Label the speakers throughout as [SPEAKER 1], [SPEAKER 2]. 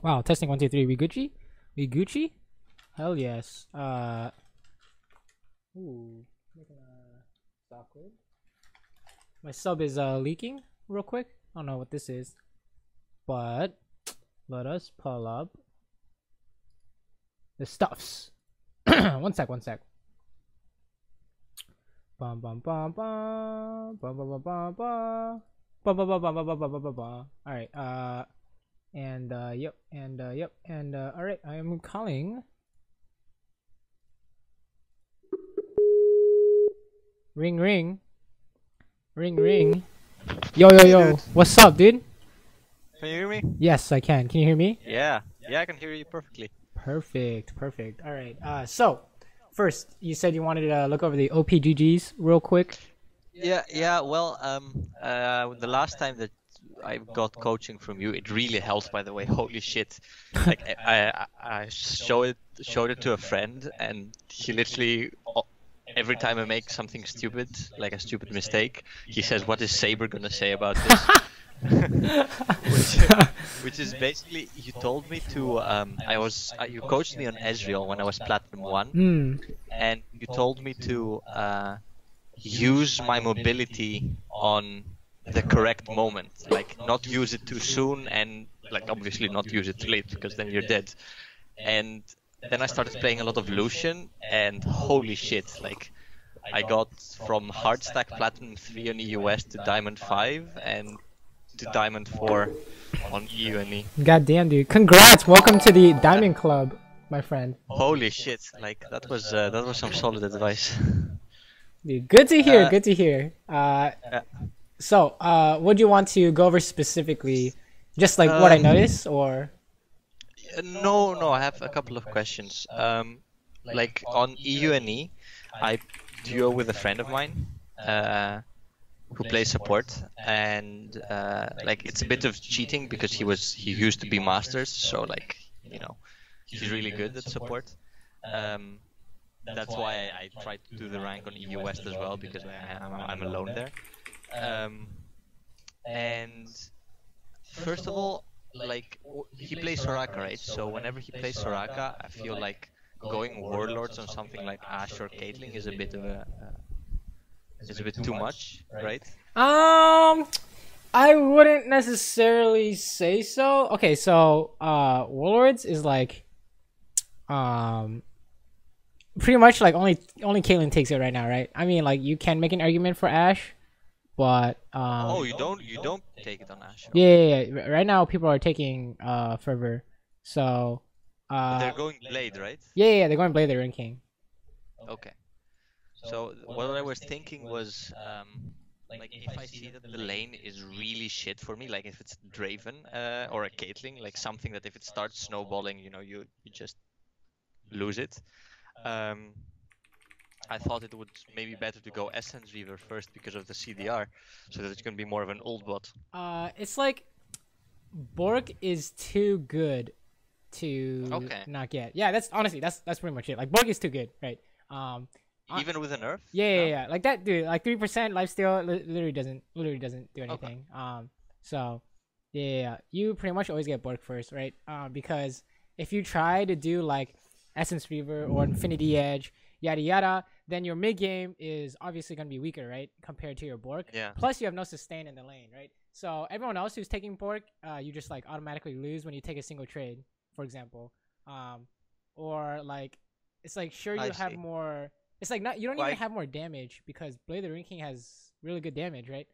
[SPEAKER 1] Wow, testing 1 2 3. We Gucci? We Gucci? Hell yes. Ooh, making a awkward. My sub is leaking real quick. I don't know what this is, but let us pull up the stuffs. One sec. Bum bum bum bum bum bum bum bum bum bum bum bum bum bum bum bum bum bum. All right. Yep. All right. I am calling. Ring ring. Ring ring. Yo.
[SPEAKER 2] Dude.
[SPEAKER 1] What's up, dude?
[SPEAKER 2] Can you hear me?
[SPEAKER 1] Yes, I can. Can you hear me?
[SPEAKER 2] Yeah, I can hear you perfectly.
[SPEAKER 1] Perfect. All right. So first, you said you wanted to look over the OPGGs real quick.
[SPEAKER 2] Yeah. Well, the last time that I got coaching from you, it really helped. By the way, holy shit! Like I showed it to a friend, and he literally every time I make something stupid, like a stupid mistake, he says, "What is Saber gonna say about this?" which is basically, you told me to you coached me on Ezreal when I was Platinum 1, and you told me to use my mobility on the correct moment, like not use it too soon, and like obviously not use it too late, because then you're dead. And then I started playing a lot of Lucian, and holy shit, like I got from hard stack Platinum 3 on EUS to Diamond 5 and to Diamond 4 on EUNE.
[SPEAKER 1] God damn, dude! Congrats! Welcome to the Diamond Club, my friend.
[SPEAKER 2] Holy shit! Like that was some solid advice.
[SPEAKER 1] Dude, good to hear. Good to hear. So, what do you want to go over specifically? Just like what I noticed, or?
[SPEAKER 2] No. I have a couple of questions. Like on EUNE, I duo with a friend of mine who plays support, and like it's a bit of cheating because he used to be masters, so like, you know, he's really good at support. That's why I tried to do the rank on EU West as well, because I'm alone there. And first of all, like he plays Soraka, right? So whenever he plays Soraka, I feel like going Warlords on something like Ashe or Caitlyn is a bit too much, right?
[SPEAKER 1] I wouldn't necessarily say so. Okay, so Warlords is like pretty much like only Caitlyn takes it right now, right? I mean, like you can make an argument for Ashe, but
[SPEAKER 2] oh, you don't take it on Ashe.
[SPEAKER 1] Yeah. Right now people are taking Fervor, so
[SPEAKER 2] but they're going Blade, right?
[SPEAKER 1] Yeah, they're going Blade. They're in King.
[SPEAKER 2] Okay. So what I was thinking was, like if I see that the lane is really shit for me, like if it's Draven or a Caitlyn, like something that if it starts snowballing, you know, you just lose it. I thought it would maybe better to go Essence Reaver first because of the CDR, so that it's gonna be more of an old bot.
[SPEAKER 1] It's like Bork is too good to not get. Yeah, that's honestly that's pretty much it. Like Bork is too good, right?
[SPEAKER 2] Even with a nerf?
[SPEAKER 1] Yeah. Like that, dude. Like 3% lifesteal literally doesn't do anything. So yeah, you pretty much always get Bork first, right? Because if you try to do like Essence Reaver or Infinity Edge, yada yada, then your mid game is obviously gonna be weaker, right? Compared to your Bork.
[SPEAKER 2] Yeah.
[SPEAKER 1] Plus you have no sustain in the lane, right? So everyone else who's taking Bork, you just like automatically lose when you take a single trade, for example. Or like it's like sure you have more. It's like not you don't even have more damage because Blade the Ring King has really good damage, right?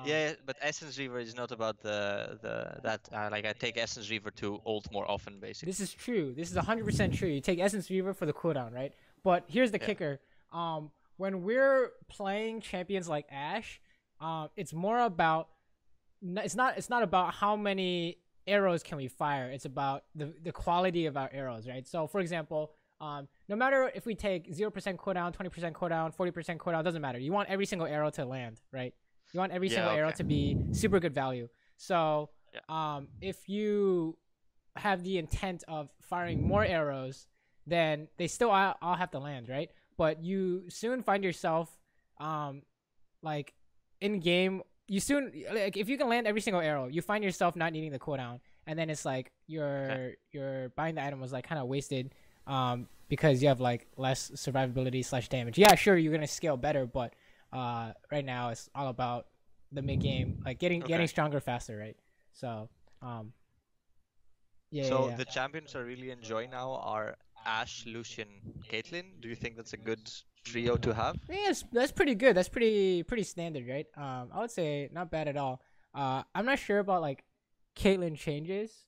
[SPEAKER 2] Yeah, but Essence Reaver is not about like I take Essence Reaver to ult more often, basically.
[SPEAKER 1] This is true. This is 100% true. You take Essence Reaver for the cooldown, right? But here's the kicker. When we're playing champions like Ashe, it's more about it's not about how many arrows can we fire. It's about the quality of our arrows, right? So for example, no matter if we take 0% cooldown, 20% cooldown, 40% cooldown, doesn't matter. You want every single arrow to land, right? You want every single arrow to be super good value. So if you have the intent of firing more arrows, then they still all have to land, right? But you soon find yourself like in game, you soon, like if you can land every single arrow, you find yourself not needing the cooldown. and then it's like your buying the item was like kind of wasted, because you have like less survivability slash damage. Yeah, sure, you're gonna scale better, but right now it's all about the mid game, like getting stronger faster, right? So yeah.
[SPEAKER 2] The champions I really enjoy now are Ashe, Lucian, Caitlyn. Do you think that's a good trio to have?
[SPEAKER 1] Yeah, that's pretty good. That's pretty standard, right? I would say not bad at all. I'm not sure about like Caitlyn changes,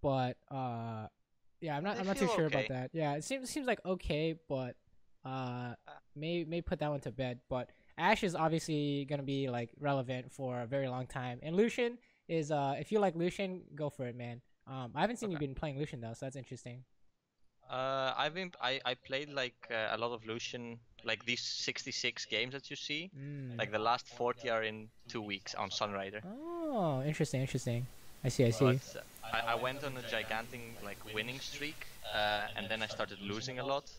[SPEAKER 1] but yeah, I'm not too sure about that. Yeah, it seems like okay, but may put that one to bed. But Ashe is obviously gonna be like relevant for a very long time, and Lucian is if you like Lucian, go for it, man. I haven't seen you been playing Lucian though, so that's interesting.
[SPEAKER 2] I played like a lot of Lucian, like these 66 games that you see. Like the last 40 are in 2 weeks on Sunrider.
[SPEAKER 1] Oh, interesting. I see.
[SPEAKER 2] But I went on a gigantic like winning streak, and then I started losing a lot.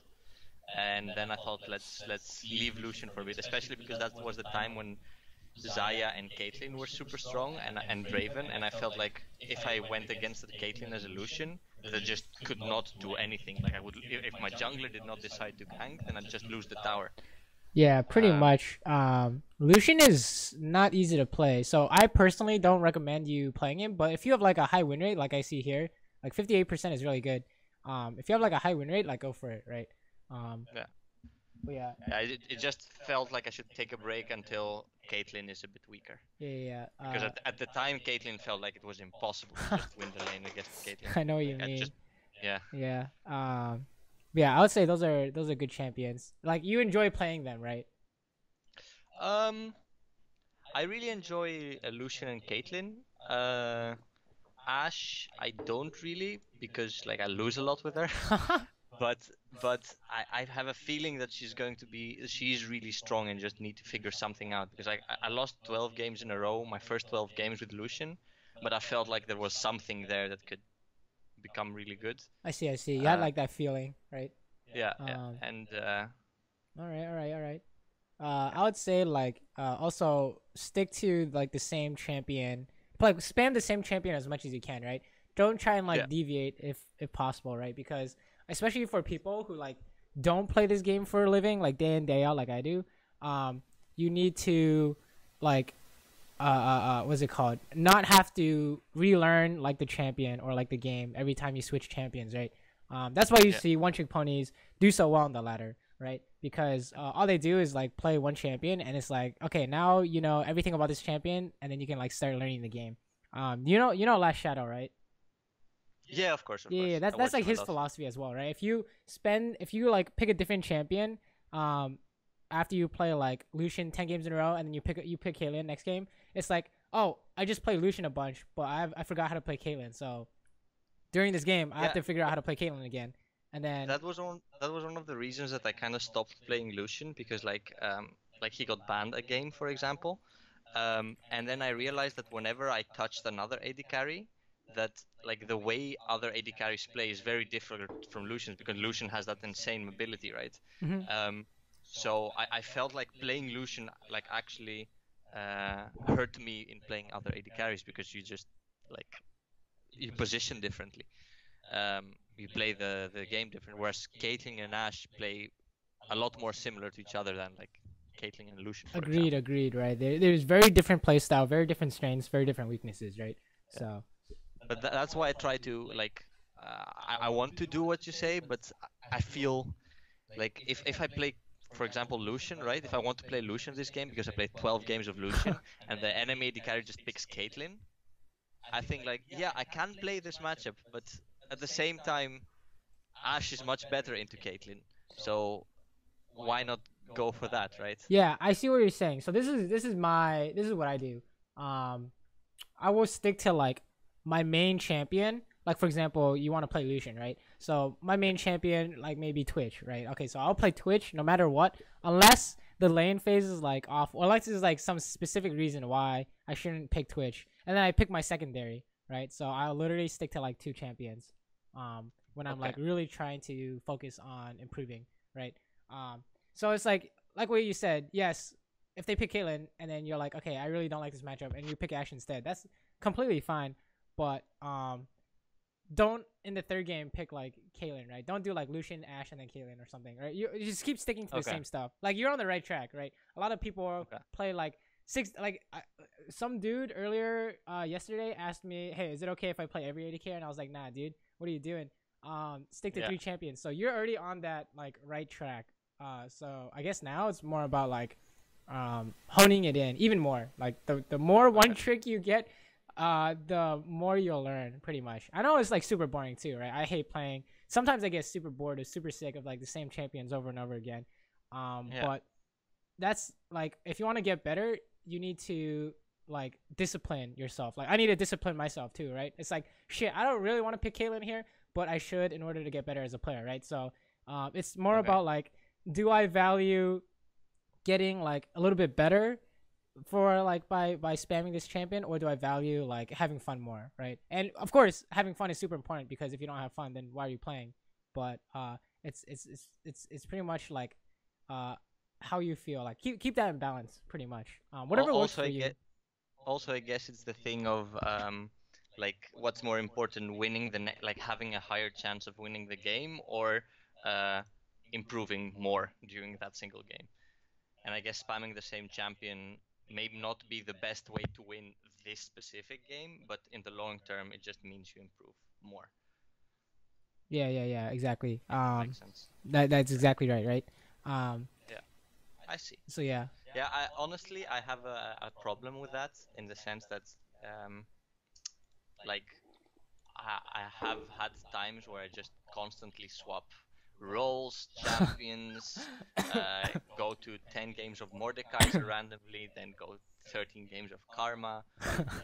[SPEAKER 2] And then I thought let's leave Lucian for a bit, especially because that was the time when Xayah and Caitlyn were super strong, and Draven, and I felt like if I went against the Caitlyn as a Lucian, that I just could not do anything. Like I would, if my jungler did not decide to gank, then I'd just lose the tower.
[SPEAKER 1] Yeah, pretty much. Lucian is not easy to play, so I personally don't recommend you playing him. But if you have like a high win rate, like I see here, like 58% is really good. If you have like a high win rate, like go for it, right?
[SPEAKER 2] Yeah.
[SPEAKER 1] But yeah.
[SPEAKER 2] It just felt like I should take a break until Caitlyn is a bit weaker.
[SPEAKER 1] Yeah.
[SPEAKER 2] Because at the time, Caitlyn felt like it was impossible to just win the lane against Caitlyn.
[SPEAKER 1] I know what you mean.
[SPEAKER 2] Yeah.
[SPEAKER 1] Yeah. Yeah, I would say those are good champions. Like you enjoy playing them, right?
[SPEAKER 2] I really enjoy Lucian and Caitlyn. Ashe, I don't really, because like I lose a lot with her. But I have a feeling that she's really strong and just need to figure something out, because I lost 12 games in a row, my first 12 games with Lucian, but I felt like there was something there that could become really good.
[SPEAKER 1] I see. You had like that feeling, right?
[SPEAKER 2] Yeah, and
[SPEAKER 1] all right. I would say like also stick to like the same champion, like spam the same champion as much as you can, right? Don't try and like deviate if possible, right? Because especially for people who like don't play this game for a living, like day in day out, like I do, you need to like what's it called? Not have to relearn like the champion or like the game every time you switch champions, right? That's why you see one trick ponies do so well on the ladder, right? Because all they do is like play one champion, and it's like, okay, now you know everything about this champion, and then you can like start learning the game. You know Last Shadow, right?
[SPEAKER 2] Yeah, of course.
[SPEAKER 1] Yeah, that's like his philosophy as well, right? If you like pick a different champion, after you play like Lucian 10 games in a row, and then you pick Caitlyn next game, it's like, oh, I just played Lucian a bunch, but I forgot how to play Caitlyn, so during this game I have to figure out how to play Caitlyn again. And then
[SPEAKER 2] that was one of the reasons that I kind of stopped playing Lucian, because like he got banned a game, for example, and then I realized that whenever I touched another AD carry, that like the way other AD carries play is very different from Lucian's, because Lucian has that insane mobility, right? So I felt like playing Lucian like actually hurt me in playing other AD carries, because you just like you position differently. You play the game different, whereas Caitlyn and Ashe play a lot more similar to each other than like Caitlyn and Lucian.
[SPEAKER 1] Agreed, right? There's very different playstyle, very different strengths, very different weaknesses, right? Yeah. So
[SPEAKER 2] but that's why I try to like I want to do what you say, but I feel like if I play, for example, Lucian, right? If I want to play Lucian this game, because I played 12 games of Lucian and the enemy AD carry just picks Caitlyn, I think like, yeah, I can play this matchup, but at the same time, Ashe is much better into Caitlyn, so why not go for that, right?
[SPEAKER 1] Yeah, I see what you're saying. So this is what I do. I will stick to like my main champion. Like for example, you want to play Lucian, right? So my main champion, like maybe Twitch, right? Okay, so I'll play Twitch no matter what, unless the lane phase is like off, or unless there's like some specific reason why I shouldn't pick Twitch, and then I pick my secondary, right? So I'll literally stick to like 2 champions, when I'm like really trying to focus on improving, right? So it's like what you said, yes. If they pick Caitlyn and then you're like, okay, I really don't like this matchup, and you pick Ashe instead, that's completely fine. but don't in the third game pick like Caitlyn, right? Don't do like Lucian, Ashe, and then Caitlyn or something, right? You just keep sticking to the same stuff. Like you're on the right track, right? A lot of people play like some dude earlier yesterday asked me, hey, is it okay if I play every AD carry? And I was like, nah, dude, what are you doing? Stick to 3 champions. So you're already on that like right track. So I guess now it's more about like honing it in even more. Like the more one trick you get, the more you'll learn pretty much. I know it's like super boring too, right? I hate playing. Sometimes I get super bored or super sick of like the same champions over and over again. But that's like, if you want to get better, you need to like discipline yourself. Like I need to discipline myself too, right? It's like, shit, I don't really want to pick Caitlyn here, but I should in order to get better as a player, right? So it's more about like, do I value getting like a little bit better for like by spamming this champion, or do I value like having fun more, right? And of course having fun is super important, because if you don't have fun, then why are you playing? But it's pretty much like how you feel. Like keep that in balance pretty much. Whatever works for you.
[SPEAKER 2] Also, I guess it's the thing of like what's more important, winning like having a higher chance of winning the game, or improving more during that single game. And I guess spamming the same champion may not be the best way to win this specific game, but in the long term, it just means you improve more.
[SPEAKER 1] Yeah, exactly.
[SPEAKER 2] Makes sense.
[SPEAKER 1] That's exactly right?
[SPEAKER 2] Yeah, I see.
[SPEAKER 1] So yeah.
[SPEAKER 2] Yeah, I honestly have a problem with that, in the sense that like I have had times where I just constantly swap roles, champions, go to 10 games of Mordekaiser randomly, then go 13 games of Karma,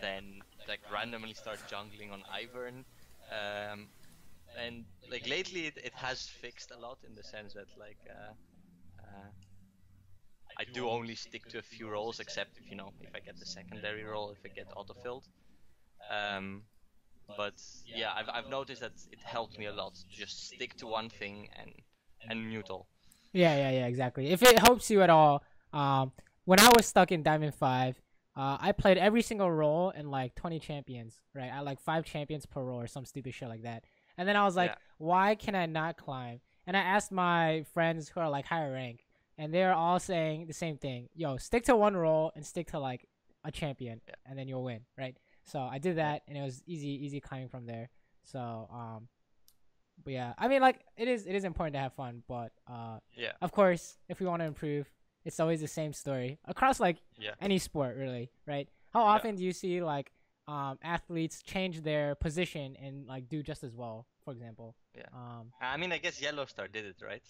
[SPEAKER 2] then like randomly start jungling on Ivern. And like lately it has fixed a lot, in the sense that like I do only stick to a few roles, except if if I get the secondary role, if I get autofilled. But yeah, I've noticed that it helped me a lot to just stick to one thing and mute all.
[SPEAKER 1] Yeah, exactly. If it helps you at all, when I was stuck in Diamond 5, I played every single role in like 20 champions, right? I had like 5 champions per role or some stupid shit like that. And then I was like, why can I not climb? And I asked my friends who are like higher rank, and they're all saying the same thing. Yo, stick to one role and stick to like a champion, and then you'll win, right? So I did that, and it was easy climbing from there. So but yeah, I mean, like it is important to have fun, but of course, if we want to improve, it's always the same story across like any sport, really, right? How often do you see like athletes change their position and like do just as well, for example?
[SPEAKER 2] I mean, I guess Yellowstar did it, right?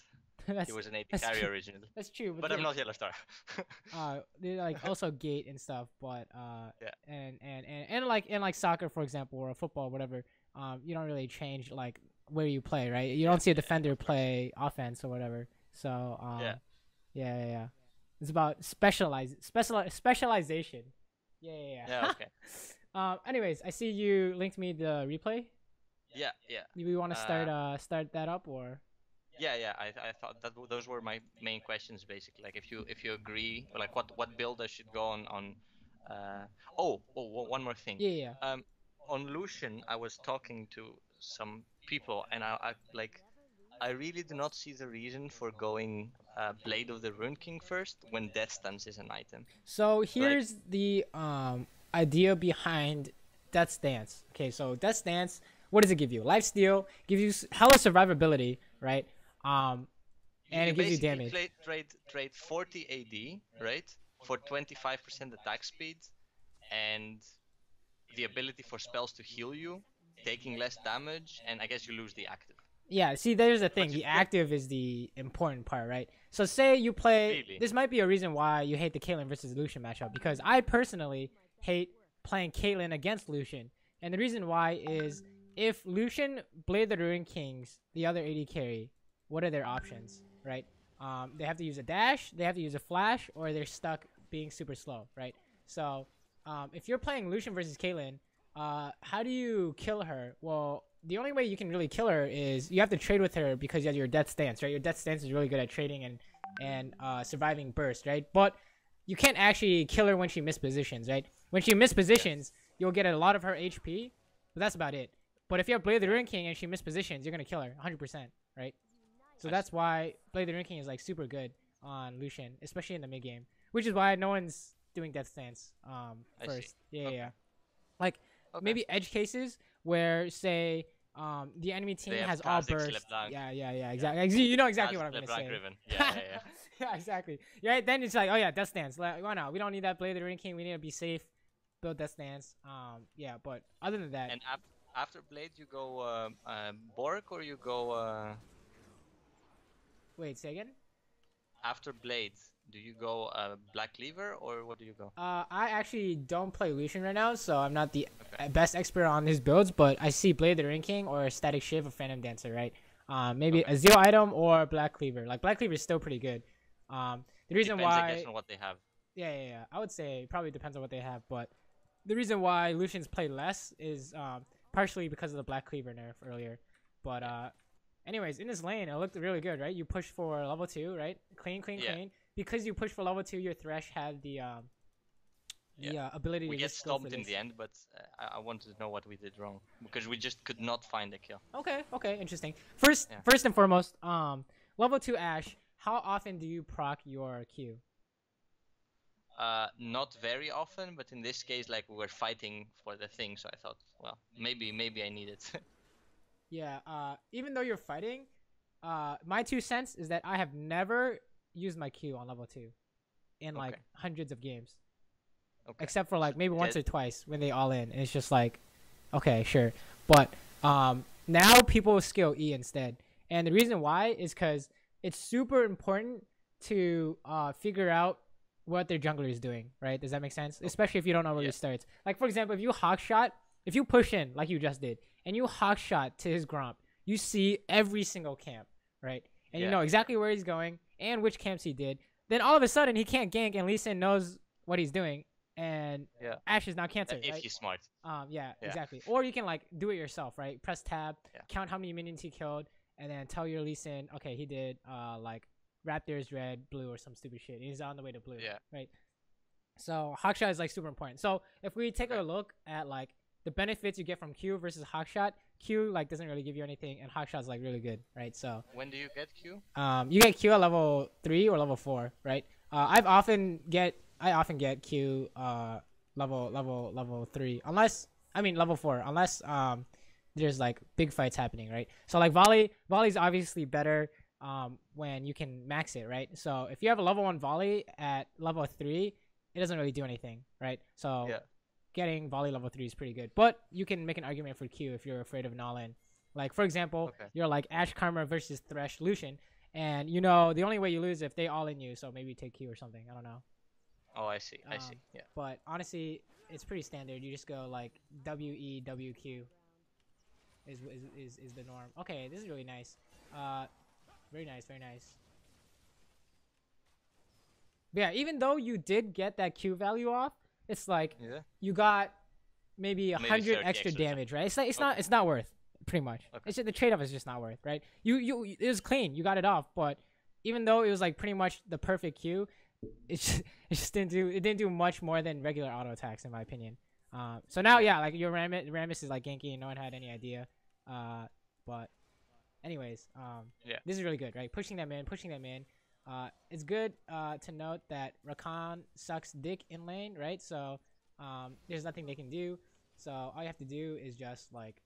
[SPEAKER 2] He was an AD carry originally.
[SPEAKER 1] That's true,
[SPEAKER 2] but I'm not Yellowstar.
[SPEAKER 1] They like also gate and stuff, but and like in like soccer, for example, or football, or whatever, you don't really change like where you play, right? You don't see a defender play offense or whatever. So yeah. It's about specialization.
[SPEAKER 2] Yeah. Okay.
[SPEAKER 1] Anyways, I see you linked me the replay.
[SPEAKER 2] Yeah.
[SPEAKER 1] Do we want to start that up, or?
[SPEAKER 2] Yeah. I thought that those were my main questions, basically. Like if you agree, like what build I should go on. One more thing.
[SPEAKER 1] Yeah.
[SPEAKER 2] On Lucian, I was talking to some people, and I really do not see the reason for going Blade of the Rune King first when Death Stance is an item.
[SPEAKER 1] So here's the idea behind Death Stance. Okay, so Death Stance, what does it give you? Lifesteal, gives you hella survivability, right? And it gives you damage.
[SPEAKER 2] Trade 40 AD, right, for 25% attack speed, and the ability for spells to heal you, taking less damage, and I guess you lose the active.
[SPEAKER 1] Yeah, see, there's the thing. The active is the important part, right? So say you play... Really? This might be a reason why you hate the Caitlyn versus Lucian matchup, because I personally hate playing Caitlyn against Lucian. And the reason why is, if Lucian Blade the Ruin Kings, the other AD carry, what are their options, right? They have to use a dash, they have to use a flash, or they're stuck being super slow, right? So if you're playing Lucian versus Caitlyn, how do you kill her? Well, the only way you can really kill her is you have to trade with her, because you have your Death Stance, right? Your Death Stance is really good at trading and surviving burst, right? But you can't actually kill her when she mispositions, right? When she mispositions, you'll get a lot of her HP, but that's about it. But if you have Blade of the Ruin King and she mispositions, you're gonna kill her 100%, right? So that's why Blade of the Ruin King is like super good on Lucian, especially in the mid game, which is why no one's doing Death Stance first. Yeah. Like maybe edge cases where say the enemy team has all burst. Yeah, exactly. You know exactly what I'm gonna say.
[SPEAKER 2] Yeah.
[SPEAKER 1] Yeah, exactly. Yeah, then it's like, oh yeah, Death Stance. Like, why not? We don't need that Blade of the Ruin King. We need to be safe. Build Death Stance. Yeah, but other than that.
[SPEAKER 2] And after Blade, you go Borg or you go.
[SPEAKER 1] Wait, say again.
[SPEAKER 2] After Blade, do you go Black Cleaver or what do you go?
[SPEAKER 1] I actually don't play Lucian right now, so I'm not the best expert on his builds. But I see Blade of the Ruin King or Static Shiv or Phantom Dancer, right? Maybe a Zero item or Black Cleaver. Like Black Cleaver is still pretty good. The reason
[SPEAKER 2] Depends,
[SPEAKER 1] why.
[SPEAKER 2] I guess, on what they have.
[SPEAKER 1] Yeah. I would say it probably depends on what they have, but the reason why Lucians play less is partially because of the Black Cleaver nerf earlier. But anyways, in this lane, it looked really good, right? You push for level 2, right? Clean. Because you push for level 2, your Thresh had the ability to
[SPEAKER 2] get
[SPEAKER 1] just
[SPEAKER 2] stomped in the end, but I wanted to know what we did wrong because we just could not find a kill.
[SPEAKER 1] Okay, interesting. First and foremost, level 2 Ashe. How often do you proc your Q?
[SPEAKER 2] Not very often, but in this case, like we were fighting for the thing, so I thought, well, maybe I need it.
[SPEAKER 1] Yeah. Even though you're fighting, my 2 cents is that I have never used my Q on level 2 in like hundreds of games. Except for like maybe once or twice when they all in. And it's just like, okay, sure. But now people skill E instead. And the reason why is because it's super important to figure out what their jungler is doing, right? Does that make sense? Especially if you don't know where he starts. Like, for example, if you hawkshot, if you push in like you just did, and you hawkshot to his Gromp, you see every single camp, right? And you know exactly where he's going and which camps he did. Then all of a sudden, he can't gank, and Lee Sin knows what he's doing. And Ashe is now canceled,
[SPEAKER 2] if
[SPEAKER 1] right?
[SPEAKER 2] he's smart.
[SPEAKER 1] Yeah, exactly. Or you can like do it yourself, right? Press tab, count how many minions he killed, and then tell your Lee Sin, okay, he did like Raptors red, blue, or some stupid shit. He's on the way to blue, right? So hawkshot is like super important. So if we take a look at like the benefits you get from Q versus hawkshot, Q like doesn't really give you anything, and hawkshot is like really good, right? So
[SPEAKER 2] when do you get Q?
[SPEAKER 1] You get Q at level 3 or level 4, right? I often get Q level 3 level 4 unless there's like big fights happening, right? So like volley's obviously better when you can max it, right? So if you have a level 1 volley at level 3, it doesn't really do anything, right? So getting volley level 3 is pretty good, but you can make an argument for Q if you're afraid of an all-in. Like for example, you're like Ashe Karma versus Thresh Lucian, and you know the only way you lose is if they all in you, so maybe take Q or something. I don't know.
[SPEAKER 2] Oh, I see. Yeah.
[SPEAKER 1] But honestly, it's pretty standard. You just go like WE WQ is the norm. Okay, this is really nice. Very nice. But yeah, even though you did get that Q value off, it's like you got maybe 100 extra damage, right? It's not worth, pretty much. It's just, the trade-off is just not worth, right? It was clean. You got it off, but even though it was like pretty much the perfect Q, it just didn't do much more than regular auto attacks in my opinion. So now like your Rammus is like ganky and no one had any idea. But anyways, this is really good, right? Pushing them in. It's good to note that Rakan sucks dick in lane, right? So there's nothing they can do. So all you have to do is just like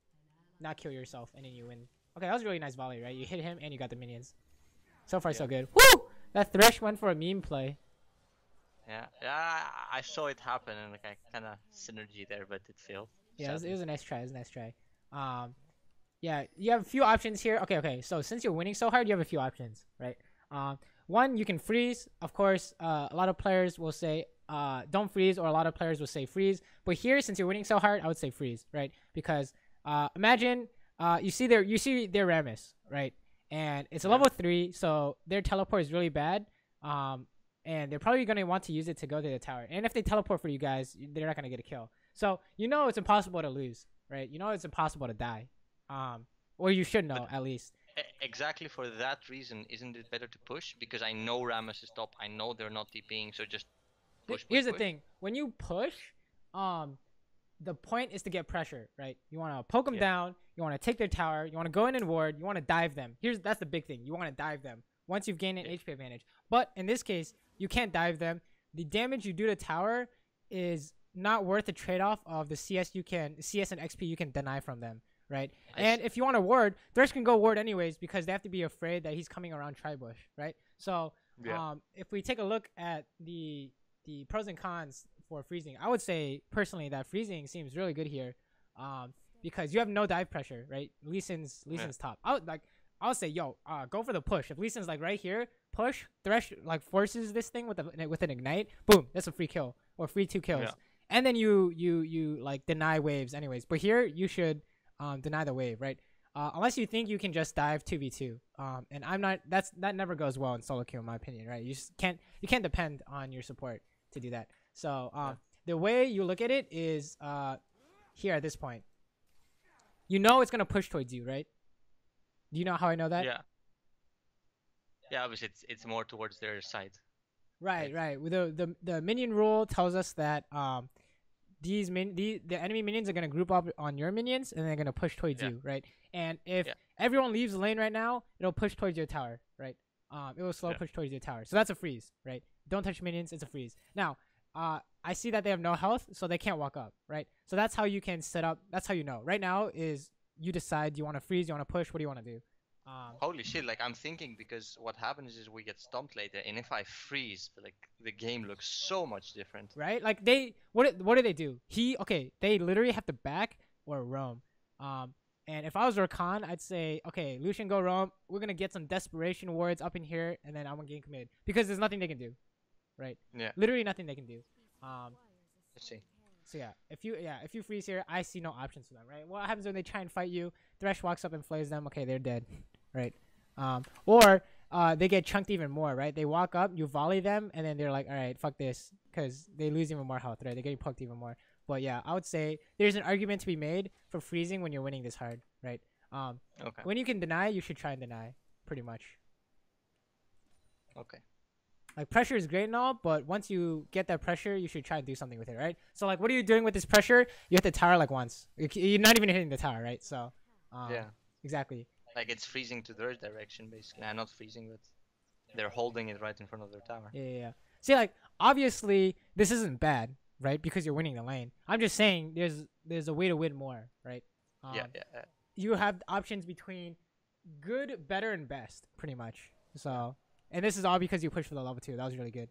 [SPEAKER 1] not kill yourself and then you win. Okay, that was a really nice volley, right? You hit him and you got the minions. So far so good. Woo! That Thresh went for a meme play.
[SPEAKER 2] Yeah, I saw it happen and like I kind of synergy there, but it failed.
[SPEAKER 1] Yeah, it was a nice try. Yeah, you have a few options here. Okay. So since you're winning so hard, you have a few options, right? One, you can freeze. Of course, a lot of players will say don't freeze, or a lot of players will say freeze. But here, since you're winning so hard, I would say freeze, right? Because imagine you see their Rammus, right? And it's a level 3, so their teleport is really bad. And they're probably going to want to use it to go to the tower. And if they teleport for you guys, they're not going to get a kill. So you know it's impossible to lose, right? You know it's impossible to die. Or you should know, at least.
[SPEAKER 2] Exactly for that reason, isn't it better to push? Because I know Rammus is top. I know they're not TPing, so just push.
[SPEAKER 1] Here's the thing. When you push, the point is to get pressure, right? You want to poke them down. You want to take their tower. You want to go in and ward. You want to dive them. That's the big thing. You want to dive them once you've gained an HP advantage. But in this case, you can't dive them. The damage you do to tower is not worth the trade-off of the CS and XP you can deny from them, right? And if you want to ward, Thresh can go ward anyways because they have to be afraid that he's coming around Tribush, right? So if we take a look at the pros and cons for freezing, I would say personally that freezing seems really good here, because you have no dive pressure, right? Lee Sin's top. I'll say, go for the push. If Lee Sin's like right here, push, Thresh like forces this thing with an ignite, boom, that's a free kill or free 2 kills, and then you like deny waves anyways. But here you should deny the wave, right? Unless you think you can just dive 2v2, and I'm not. That never goes well in solo queue in my opinion, right? You just can't depend on your support to do that. So the way you look at it is here at this point, you know it's gonna push towards you, right? Do you know how I know that?
[SPEAKER 2] Yeah, obviously it's more towards their side.
[SPEAKER 1] Right. The minion rule tells us that the enemy minions are gonna group up on your minions and they're gonna push towards you, right? And if everyone leaves the lane right now, it'll push towards your tower, right? It will slow push towards your tower. So that's a freeze, right? Don't touch minions, it's a freeze. Now, I see that they have no health, so they can't walk up, right? So that's how you can set up. That's how you know. Right now is you decide, do you want to freeze, you want to push, what do you want to do?
[SPEAKER 2] Holy shit, like I'm thinking, because what happens is we get stumped later, and if I freeze, like the game looks so much different.
[SPEAKER 1] Right? Like what do they do? They literally have to back or roam. And if I was Rakan, I'd say, okay, Lucian go roam. We're gonna get some desperation wards up in here, and then I'm gonna gank mid because there's nothing they can do, right?
[SPEAKER 2] Yeah.
[SPEAKER 1] Literally nothing they can do.
[SPEAKER 2] Let's see.
[SPEAKER 1] So if you freeze here, I see no options for them, right? What happens when they try and fight you? Thresh walks up and flays them. Okay, they're dead, right? Or they get chunked even more, right? They walk up, you volley them, and then they're like, all right, fuck this, because they lose even more health, right? They're getting poked even more. But yeah, I would say there's an argument to be made for freezing when you're winning this hard, right? When you can deny, you should try and deny, pretty much.
[SPEAKER 2] Okay.
[SPEAKER 1] Like, pressure is great and all, but once you get that pressure, you should try and do something with it, right? So, like, what are you doing with this pressure? You hit the tower, like, once. You're not even hitting the tower, right? So, exactly.
[SPEAKER 2] Like, it's freezing to their direction, basically. I'm not freezing, but they're holding it right in front of their tower.
[SPEAKER 1] Yeah. See, like, obviously, this isn't bad, right? Because you're winning the lane. I'm just saying there's a way to win more, right? You have options between good, better, and best, pretty much. So... And this is all because you pushed for the level 2. That was really good.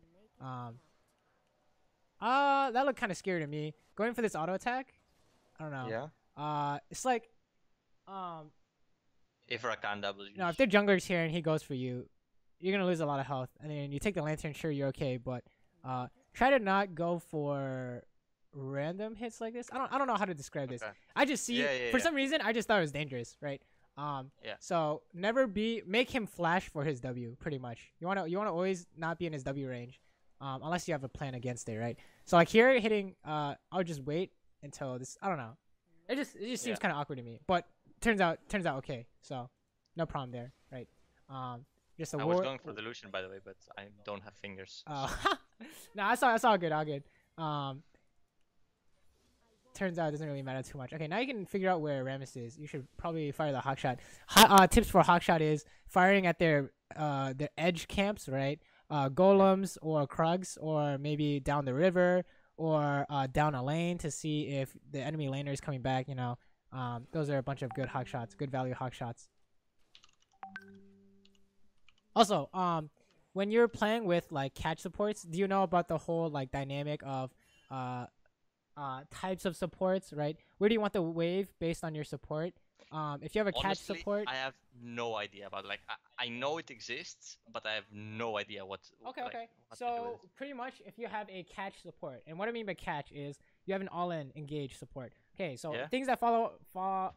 [SPEAKER 1] That looked kind of scary to me. Going for this auto attack, I don't know.
[SPEAKER 2] Yeah.
[SPEAKER 1] It's like,
[SPEAKER 2] if Rakan doubles you.
[SPEAKER 1] No, if their jungler's here and he goes for you, you're gonna lose a lot of health. And then you take the lantern, sure you're okay, but try to not go for random hits like this. I don't know how to describe this. I just see for some reason I just thought it was dangerous, right? So never make him flash for his W, pretty much. You wanna always not be in his W range, unless you have a plan against it, right? So like here hitting, I'll just wait until this. I don't know. It just seems kind of awkward to me, but turns out okay. So no problem there, right? Just
[SPEAKER 2] I was going for the Lucian, by the way, but I don't have fingers.
[SPEAKER 1] Oh, no, I saw all good. Turns out it doesn't really matter too much. Okay, now you can figure out where Rammus is. You should probably fire the hawkshot. Tips for hawkshot is firing at their edge camps, right? Golems or Krugs, or maybe down the river or down a lane to see if the enemy laner is coming back. You know, those are a bunch of good hawkshots, good value hawkshots. Also, when you're playing with like catch supports, do you know about the whole like dynamic of types of supports, right? Where do you want the wave based on your support? If you have a catch support,
[SPEAKER 2] I have no idea about I know it exists, but I have no idea what.
[SPEAKER 1] Okay. So pretty much, if you have a catch support, and what I mean by catch is you have an all-in engage support. Okay, so things that fall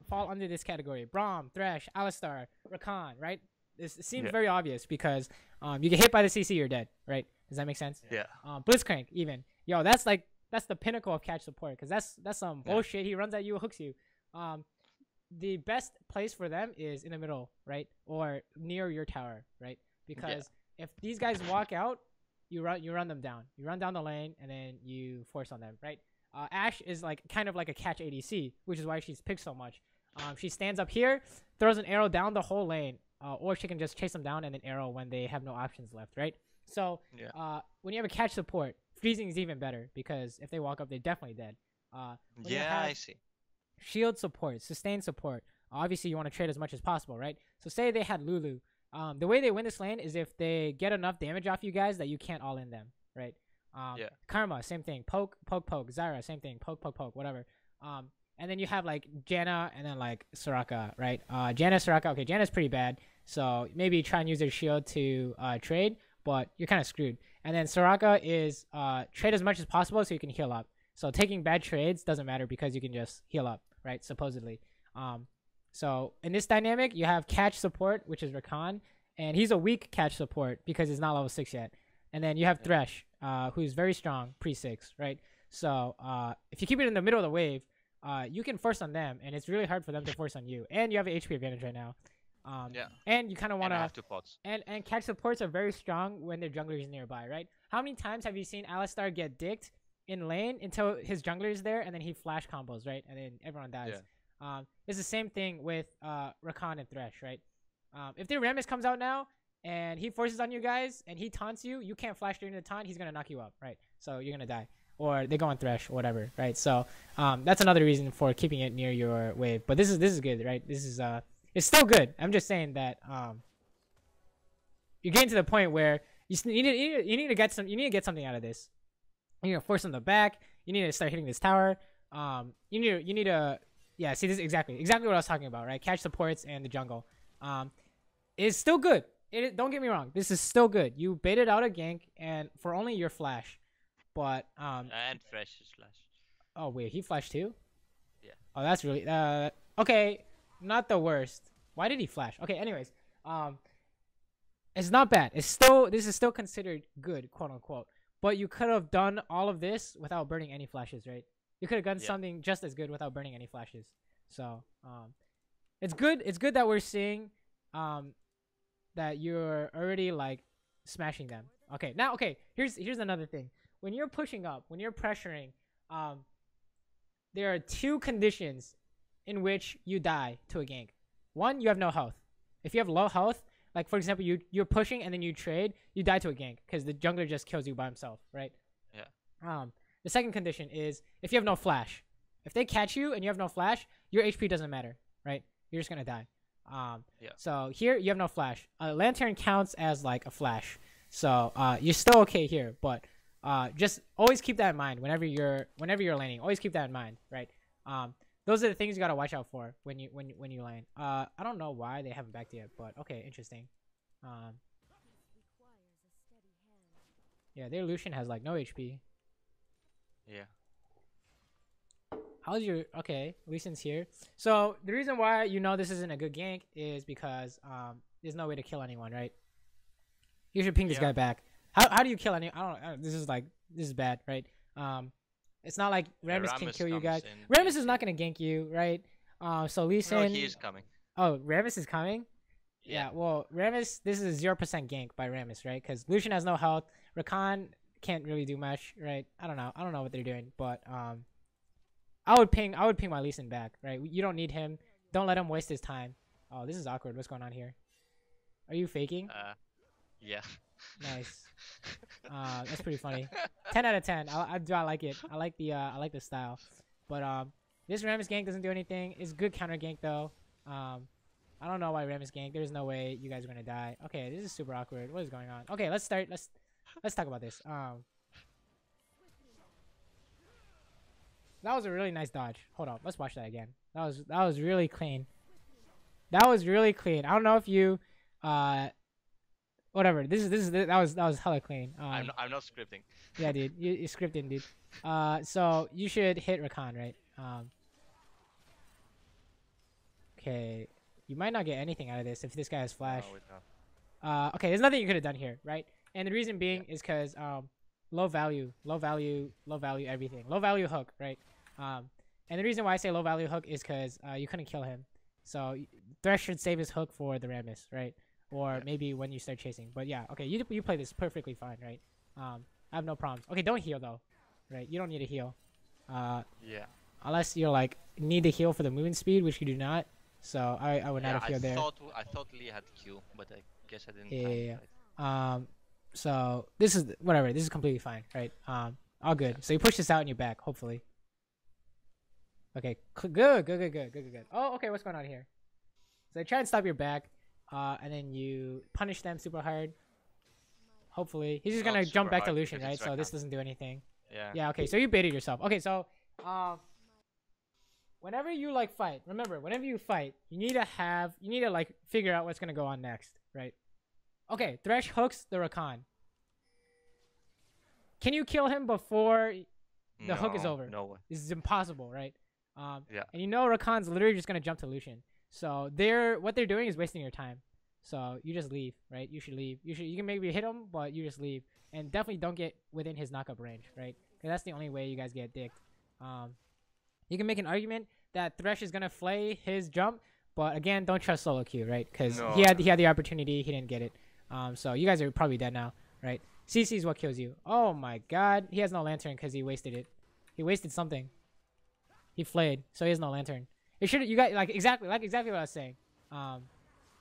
[SPEAKER 1] under this category: Braum, Thresh, Alistar, Rakan, right? This seems very obvious because you get hit by the CC, you're dead, right? Does that make sense?
[SPEAKER 2] Yeah.
[SPEAKER 1] Blitzcrank, even. Yo, that's the pinnacle of catch support, because that's some bullshit. He runs at you, hooks you. The best place for them is in the middle, right, or near your tower, right? Because if these guys walk out, you run them down. You run down the lane and then you force on them, right? Ashe is like kind of like a catch ADC, which is why she's picked so much. She stands up here, throws an arrow down the whole lane, or she can just chase them down and then arrow when they have no options left, right? So when you have a catch support, freezing is even better because if they walk up, they're definitely dead.
[SPEAKER 2] I see.
[SPEAKER 1] Shield support, sustain support. Obviously, you want to trade as much as possible, right? So say they had Lulu. The way they win this lane is if they get enough damage off you guys that you can't all in them, right? Karma, same thing. Poke, poke, poke. Zyra, same thing. Poke, poke, poke. Whatever. And then you have like Janna and then like Soraka, right? Janna, Soraka. Okay, Janna's pretty bad. So maybe try and use their shield to trade, but you're kind of screwed. And then Soraka is trade as much as possible so you can heal up. So taking bad trades doesn't matter because you can just heal up, right? Supposedly. So in this dynamic, you have catch support, which is Rakan, and he's a weak catch support because he's not level 6 yet. And then you have Thresh, who's very strong, pre-6, right? So if you keep it in the middle of the wave, you can force on them, and it's really hard for them to force on you. And you have an HP advantage right now. And you kind of want to have 2 pots. And catch supports are very strong when their jungler is nearby, right? How many times have you seen Alistar get dicked in lane until his jungler is there, and then he flash combos, right? And then everyone dies. It's the same thing with Rakan and Thresh, right? If their Rammus comes out now and he forces on you guys and he taunts you, you can't flash during the taunt, he's gonna knock you up, right? So you're gonna die, or they go on Thresh or whatever, right? So that's another reason for keeping it near your wave. But this is good, right? This is it's still good. I'm just saying that you're getting to the point where you need to get something out of this. You need to force them the back. You need to start hitting this tower. You need to see, this is exactly what I was talking about, right? Catch supports and the jungle. It's still good. Don't get me wrong. This is still good. You baited out a gank and for only your flash, but
[SPEAKER 2] and Thresh's flash.
[SPEAKER 1] Oh wait, he flashed too?
[SPEAKER 2] Yeah.
[SPEAKER 1] Oh, that's really okay. Not the worst. Why did he flash? Okay, anyways, it's not bad. This is still considered good, quote unquote. But you could have done all of this without burning any flashes, right? You could have done something just as good without burning any flashes. So it's good. It's good that we're seeing that you're already like smashing them. Okay, now here's another thing. When you're pushing up, when you're pressuring, there are 2 conditions in which you die to a gank. One, you have no health. If you have low health, like for example, you're pushing and then you trade, you die to a gank because the jungler just kills you by himself, right?
[SPEAKER 2] Yeah.
[SPEAKER 1] The second condition is if you have no flash. If they catch you and you have no flash, your HP doesn't matter, right? You're just gonna die. So here you have no flash. Lantern counts as like a flash, so you're still okay here. But just always keep that in mind whenever you're laning. Always keep that in mind, right? Those are the things you gotta watch out for when you lane. I don't know why they haven't backed yet, but okay, interesting. Yeah, their Lucian has like no HP.
[SPEAKER 2] Yeah.
[SPEAKER 1] How's your Lucian's here. So the reason why this isn't a good gank is because there's no way to kill anyone, right? You should ping this guy back. How do you kill anyone? I don't know. This is bad, right? It's not like Rammus can kill you guys. Rammus is not gonna gank you, right? So Lee Sin.
[SPEAKER 2] No, he is coming.
[SPEAKER 1] Oh, Rammus is coming.
[SPEAKER 2] Yeah.
[SPEAKER 1] Well, Rammus. This is a 0% gank by Rammus, right? Because Lucian has no health. Rakan can't really do much, right? I don't know what they're doing, but I would ping my Lee Sin back, right? You don't need him. Don't let him waste his time. Oh, this is awkward. What's going on here? Are you faking?
[SPEAKER 2] Yeah.
[SPEAKER 1] Nice. That's pretty funny. 10 out of 10. I like it. I like the style. But this Rammus gank doesn't do anything. It's good counter gank though. I don't know why Rammus gank. There's no way you guys are gonna die. Okay, this is super awkward. What is going on? Okay, let's start. Let's talk about this. That was a really nice dodge. Hold on, let's watch that again. That was really clean. That was really clean. I don't know if you whatever. That was hella clean.
[SPEAKER 2] I'm not scripting.
[SPEAKER 1] Yeah, dude, you're scripting, dude. So you should hit Rakan, right? Okay, you might not get anything out of this if this guy has flash. Okay, there's nothing you could have done here, right? And the reason being is because low value everything. Low value hook, right? And the reason why I say low value hook is because you couldn't kill him. So Thresh should save his hook for the Rammus, right? Or maybe when you start chasing. But yeah, okay, you play this perfectly fine, right? I have no problems. Okay, don't heal though, right? You don't need to heal.
[SPEAKER 2] Yeah.
[SPEAKER 1] Unless you're like need to heal for the movement speed, which you do not. So I would not have healed there.
[SPEAKER 2] I thought Lee had Q, but I guess I didn't.
[SPEAKER 1] Yeah. So this is whatever. This is completely fine, right? All good. So you push this out and you're back, hopefully. Okay, good. Oh, okay. What's going on here? So they try and stop your back, and then you punish them super hard. Hopefully, he's just gonna jump back to Lucian, right? So this doesn't do anything.
[SPEAKER 2] Yeah.
[SPEAKER 1] Yeah. Okay. So you baited yourself. Okay. So, whenever you like fight, remember, whenever you fight, you need to like figure out what's gonna go on next, right? Okay. Thresh hooks the Rakan. Can you kill him before the hook is over?
[SPEAKER 2] No way.
[SPEAKER 1] This is impossible, right?
[SPEAKER 2] Yeah.
[SPEAKER 1] And you know Rakan's literally just gonna jump to Lucian. So what they're doing is wasting your time. So you just leave, right? You should leave. You can maybe hit him, but you just leave. And definitely don't get within his knockup range, right? Because that's the only way you guys get dicked. You can make an argument that Thresh is gonna flay his jump, but again, don't trust solo queue, right? Because he had the opportunity, he didn't get it. So you guys are probably dead now, right? CC is what kills you. Oh my god, he has no lantern because he wasted it. He wasted something. He flayed, so he has no lantern. It should you got like exactly what I was saying.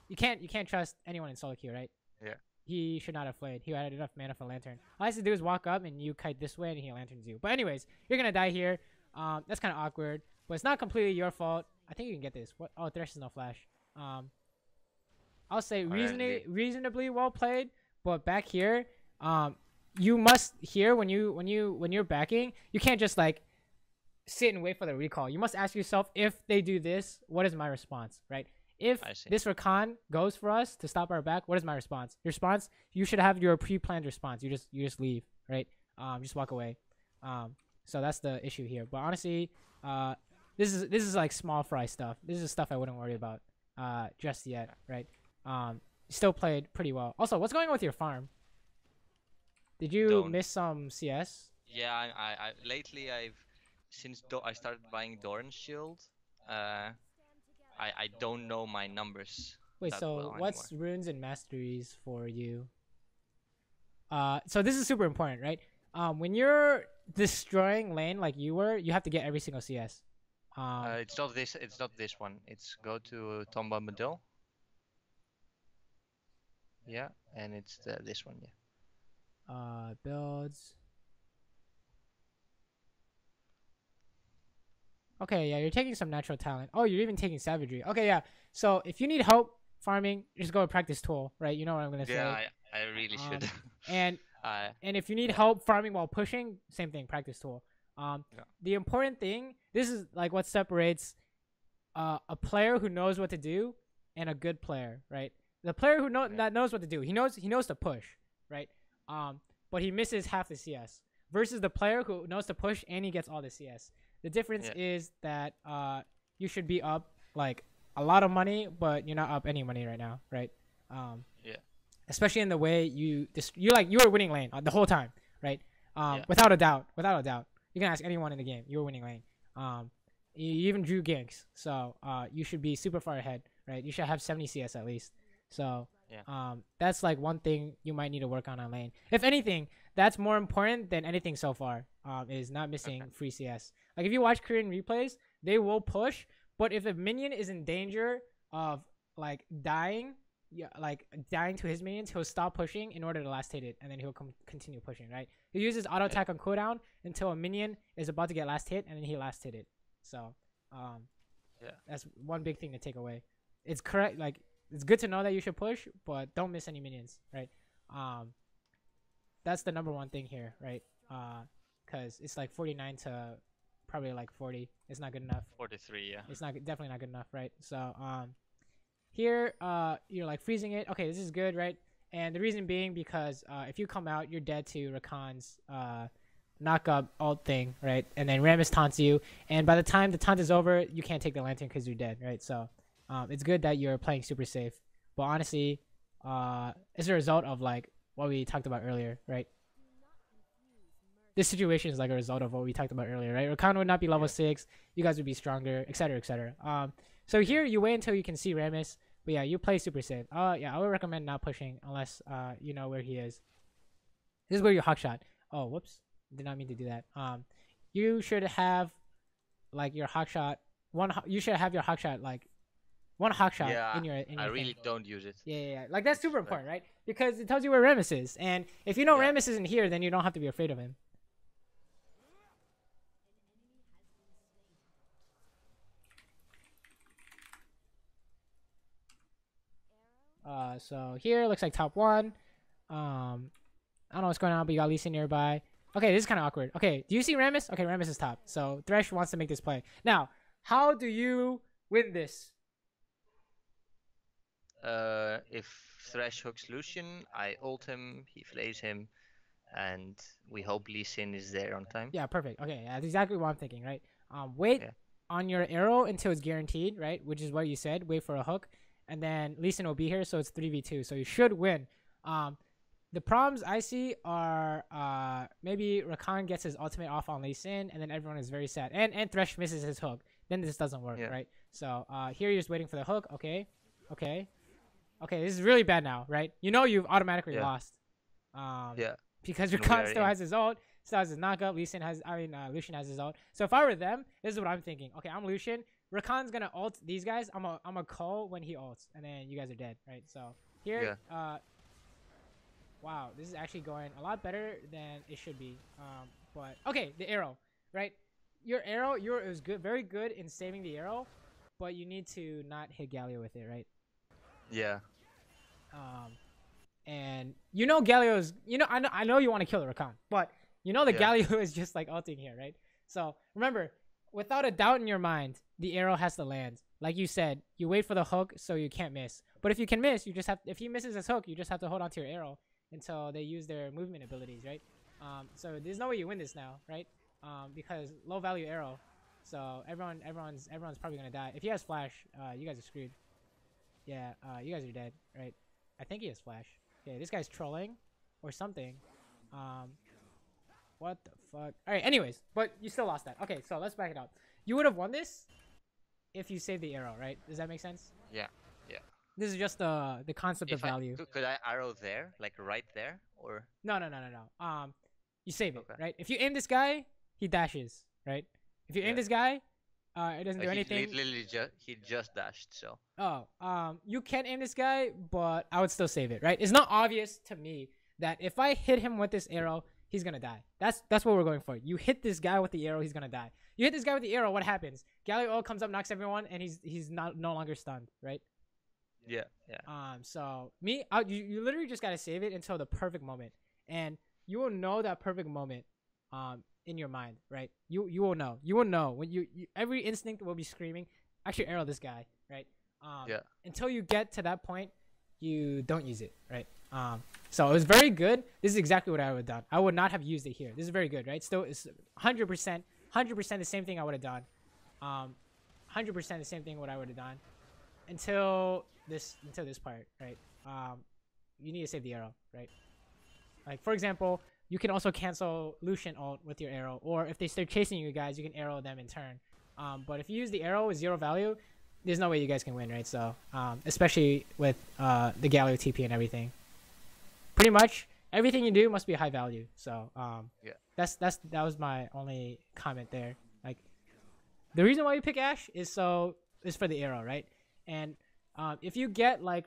[SPEAKER 1] You can't trust anyone in solo queue, right?
[SPEAKER 2] Yeah.
[SPEAKER 1] He should not have flayed. He had enough mana for lantern. All he has to do is walk up and you kite this way and he lanterns you. But anyways, you're gonna die here. That's kind of awkward, but it's not completely your fault. I think you can get this. What? Oh, Thresh is no flash. I'll say reasonably well played, but back here, you must here when you're backing, you can't just like sit and wait for the recall. You must ask yourself, if they do this, what is my response, right? If this Rakan goes for us to stop our back, what is my response? Your response, you should have your pre-planned response. You just leave, right? Just walk away. So that's the issue here. But honestly, this is like small fry stuff. This is stuff I wouldn't worry about just yet, right? Still played pretty well. Also, what's going on with your farm? Did you miss some CS?
[SPEAKER 2] Yeah, I lately since I started buying Doran's shield, I don't know my numbers.
[SPEAKER 1] Wait, so what's runes and masteries for you? So this is super important, right? When you're destroying lane like you were, you have to get every single CS.
[SPEAKER 2] It's not this one. It's go to Tomba Medil. Yeah, and it's this one, yeah.
[SPEAKER 1] Builds. Okay, yeah, you're taking some natural talent. Oh, you're even taking savagery. Okay, yeah. So if you need help farming, just go to practice tool, right? You know what I'm gonna say.
[SPEAKER 2] Yeah, I really should.
[SPEAKER 1] And if you need help farming while pushing, same thing, practice tool. The important thing, this is like what separates a player who knows what to do and a good player, right? The player who that knows what to do, he knows to push, right? But he misses half the CS versus the player who knows to push and he gets all the CS. The difference is that you should be up like a lot of money, but you're not up any money right now, right? Especially in the way you were winning lane the whole time, right? Without a doubt. You can ask anyone in the game. You were winning lane. You even drew ganks, so you should be super far ahead, right? You should have 70 CS at least. So that's like one thing you might need to work on lane. If anything, that's more important than anything so far. Is not missing free CS. Like if you watch Korean replays, they will push, but if a minion is in danger of like dying, dying to his minions, he'll stop pushing in order to last hit it, and then he'll continue pushing, right? He uses auto attack on cooldown until a minion is about to get last hit, and then he last hit it. So that's one big thing to take away. It's correct, like it's good to know that you should push, but don't miss any minions, right? That's the number one thing here, right? Because it's like 49 to probably like 40. It's not good enough.
[SPEAKER 2] 43, yeah.
[SPEAKER 1] It's definitely not good enough, right? So here you're like freezing it. Okay, this is good, right? And the reason being because if you come out, you're dead to Rakan's knock up ult thing, right? And then Rammus taunts you, and by the time the taunt is over, you can't take the lantern because you're dead, right? So it's good that you're playing super safe, but honestly, it's a result of like what we talked about earlier, right? This situation is like a result of what we talked about earlier, right? Rakan would not be level 6, you guys would be stronger, etc., etc. So here you wait until you can see Rammus, but yeah, you play super safe. Yeah, I would recommend not pushing unless you know where he is. This is where your hawk shot. Oh, whoops, did not mean to do that. you should have like your hawk shot. You should have your hawk shot like one hawk shot in your
[SPEAKER 2] I really
[SPEAKER 1] thing.
[SPEAKER 2] don't use it.
[SPEAKER 1] Yeah. Like that's super important, right? Because it tells you where Rammus is, and if you know Rammus isn't here, then you don't have to be afraid of him. So here looks like top 1. I don't know what's going on, but you got Lee Sin nearby. Okay, this is kind of awkward. Okay, do you see Rammus? Okay, Rammus is top. So Thresh wants to make this play. Now, how do you win this?
[SPEAKER 2] If Thresh hooks Lucian, I ult him, he flays him, and we hope Lee Sin is there on time.
[SPEAKER 1] Yeah, perfect. Okay, that's exactly what I'm thinking, right? Wait on your arrow until it's guaranteed, right? Which is what you said. Wait for a hook, and then Lee Sin will be here, so it's 3v2. So you should win. The problems I see are maybe Rakan gets his ultimate off on Lee Sin, and then everyone is very sad. And Thresh misses his hook. Then this doesn't work, right? So here you're just waiting for the hook. Okay, this is really bad now, right? You know you've automatically lost. Because Rakan still has his ult, still has his knockup. Lucian has his ult. So if I were them, this is what I'm thinking. Okay, I'm Lucian. Rakan's gonna ult these guys. I'm a call when he ults, and then you guys are dead, right? So here, wow, this is actually going a lot better than it should be. But okay, the arrow, right? Your arrow, is good, very good in saving the arrow, but you need to not hit Galio with it, right?
[SPEAKER 2] Yeah.
[SPEAKER 1] And you know Galio's, I know you want to kill the Rakan, but you know the Galio is just like ulting here, right? So remember, without a doubt in your mind, the arrow has to land. Like you said, you wait for the hook so you can't miss. But if you can miss, you just have, if he misses his hook, you just have to hold on to your arrow until they use their movement abilities, right? So there's no way you win this now, right? Because low value arrow. So everyone's probably gonna die. If he has flash, you guys are screwed. Yeah, you guys are dead, right? I think he has flash. Okay, this guy's trolling or something. What the fuck? All right, anyways, but you still lost that. Okay, so let's back it up. You would have won this if you saved the arrow, right? Does that make sense?
[SPEAKER 2] Yeah.
[SPEAKER 1] This is just the concept of value.
[SPEAKER 2] Could I arrow there, like right there, or?
[SPEAKER 1] No. You save it, right? If you aim this guy, he dashes, right? If you aim this guy, it doesn't do anything.
[SPEAKER 2] He just dashed, so.
[SPEAKER 1] Oh, you can aim this guy, but I would still save it, right? It's not obvious to me that if I hit him with this arrow, he's gonna die. That's what we're going for. You hit this guy with the arrow, he's gonna die. You hit this guy with the arrow, what happens? Galio comes up, knocks everyone, and he's no longer stunned, right?
[SPEAKER 2] Yeah.
[SPEAKER 1] So you literally just gotta save it until the perfect moment, and you will know that perfect moment, in your mind, right? You will know. You will know when you every instinct will be screaming, actually arrow this guy, right? Until you get to that point, you don't use it, right? So it was very good. This is exactly what I would have done. I would not have used it here. This is very good, right? Still, it's 100% the same thing I would have done. 100% the same thing what I would have done until this part, right? You need to save the arrow, right? Like for example, you can also cancel Lucian ult with your arrow, or if they start chasing you guys, you can arrow them in turn. But if you use the arrow with 0 value, there's no way you guys can win, right? So especially with the Galio TP and everything. Pretty much everything you do must be high value. So that was my only comment there. Like the reason why you pick Ashe is for the arrow, right? And if you get like,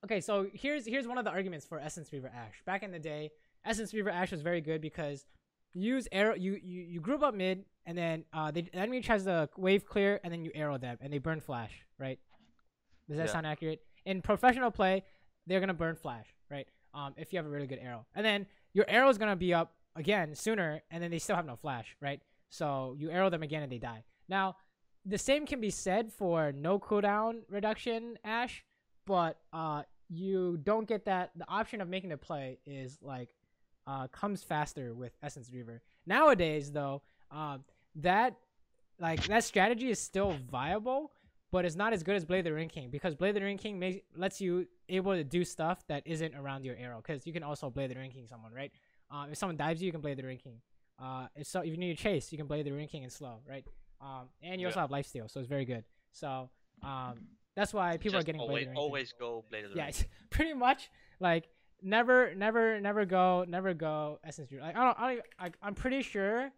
[SPEAKER 1] okay, so here's one of the arguments for Essence Reaver Ashe. Back in the day, Essence Reaver Ashe was very good because you use arrow, you group up mid, and then the enemy tries to wave clear, and then you arrow them, and they burn flash, right? Does that sound accurate? In professional play, they're gonna burn flash, right? If you have a really good arrow, and then your arrow is gonna be up again sooner, and then they still have no flash, right? So you arrow them again, and they die. Now, the same can be said for no cooldown reduction Ashe, but you don't get that. The option of making the play is like comes faster with Essence Reaver. Nowadays, though, that strategy is still viable, but it's not as good as Blade the Ring King, because Blade the Ring King lets you able to do stuff that isn't around your arrow, because you can also Blade the Ring King someone, right? If someone dives you can Blade the Ring King. If you need to chase, you can Blade the Ring King and slow, right? And you also have lifesteal, so it's very good. So that's why people are getting Blade the Ring King.
[SPEAKER 2] Always go Blade the Ring King.
[SPEAKER 1] Yeah, pretty much like never go Essence Reaver. Like I'm pretty sure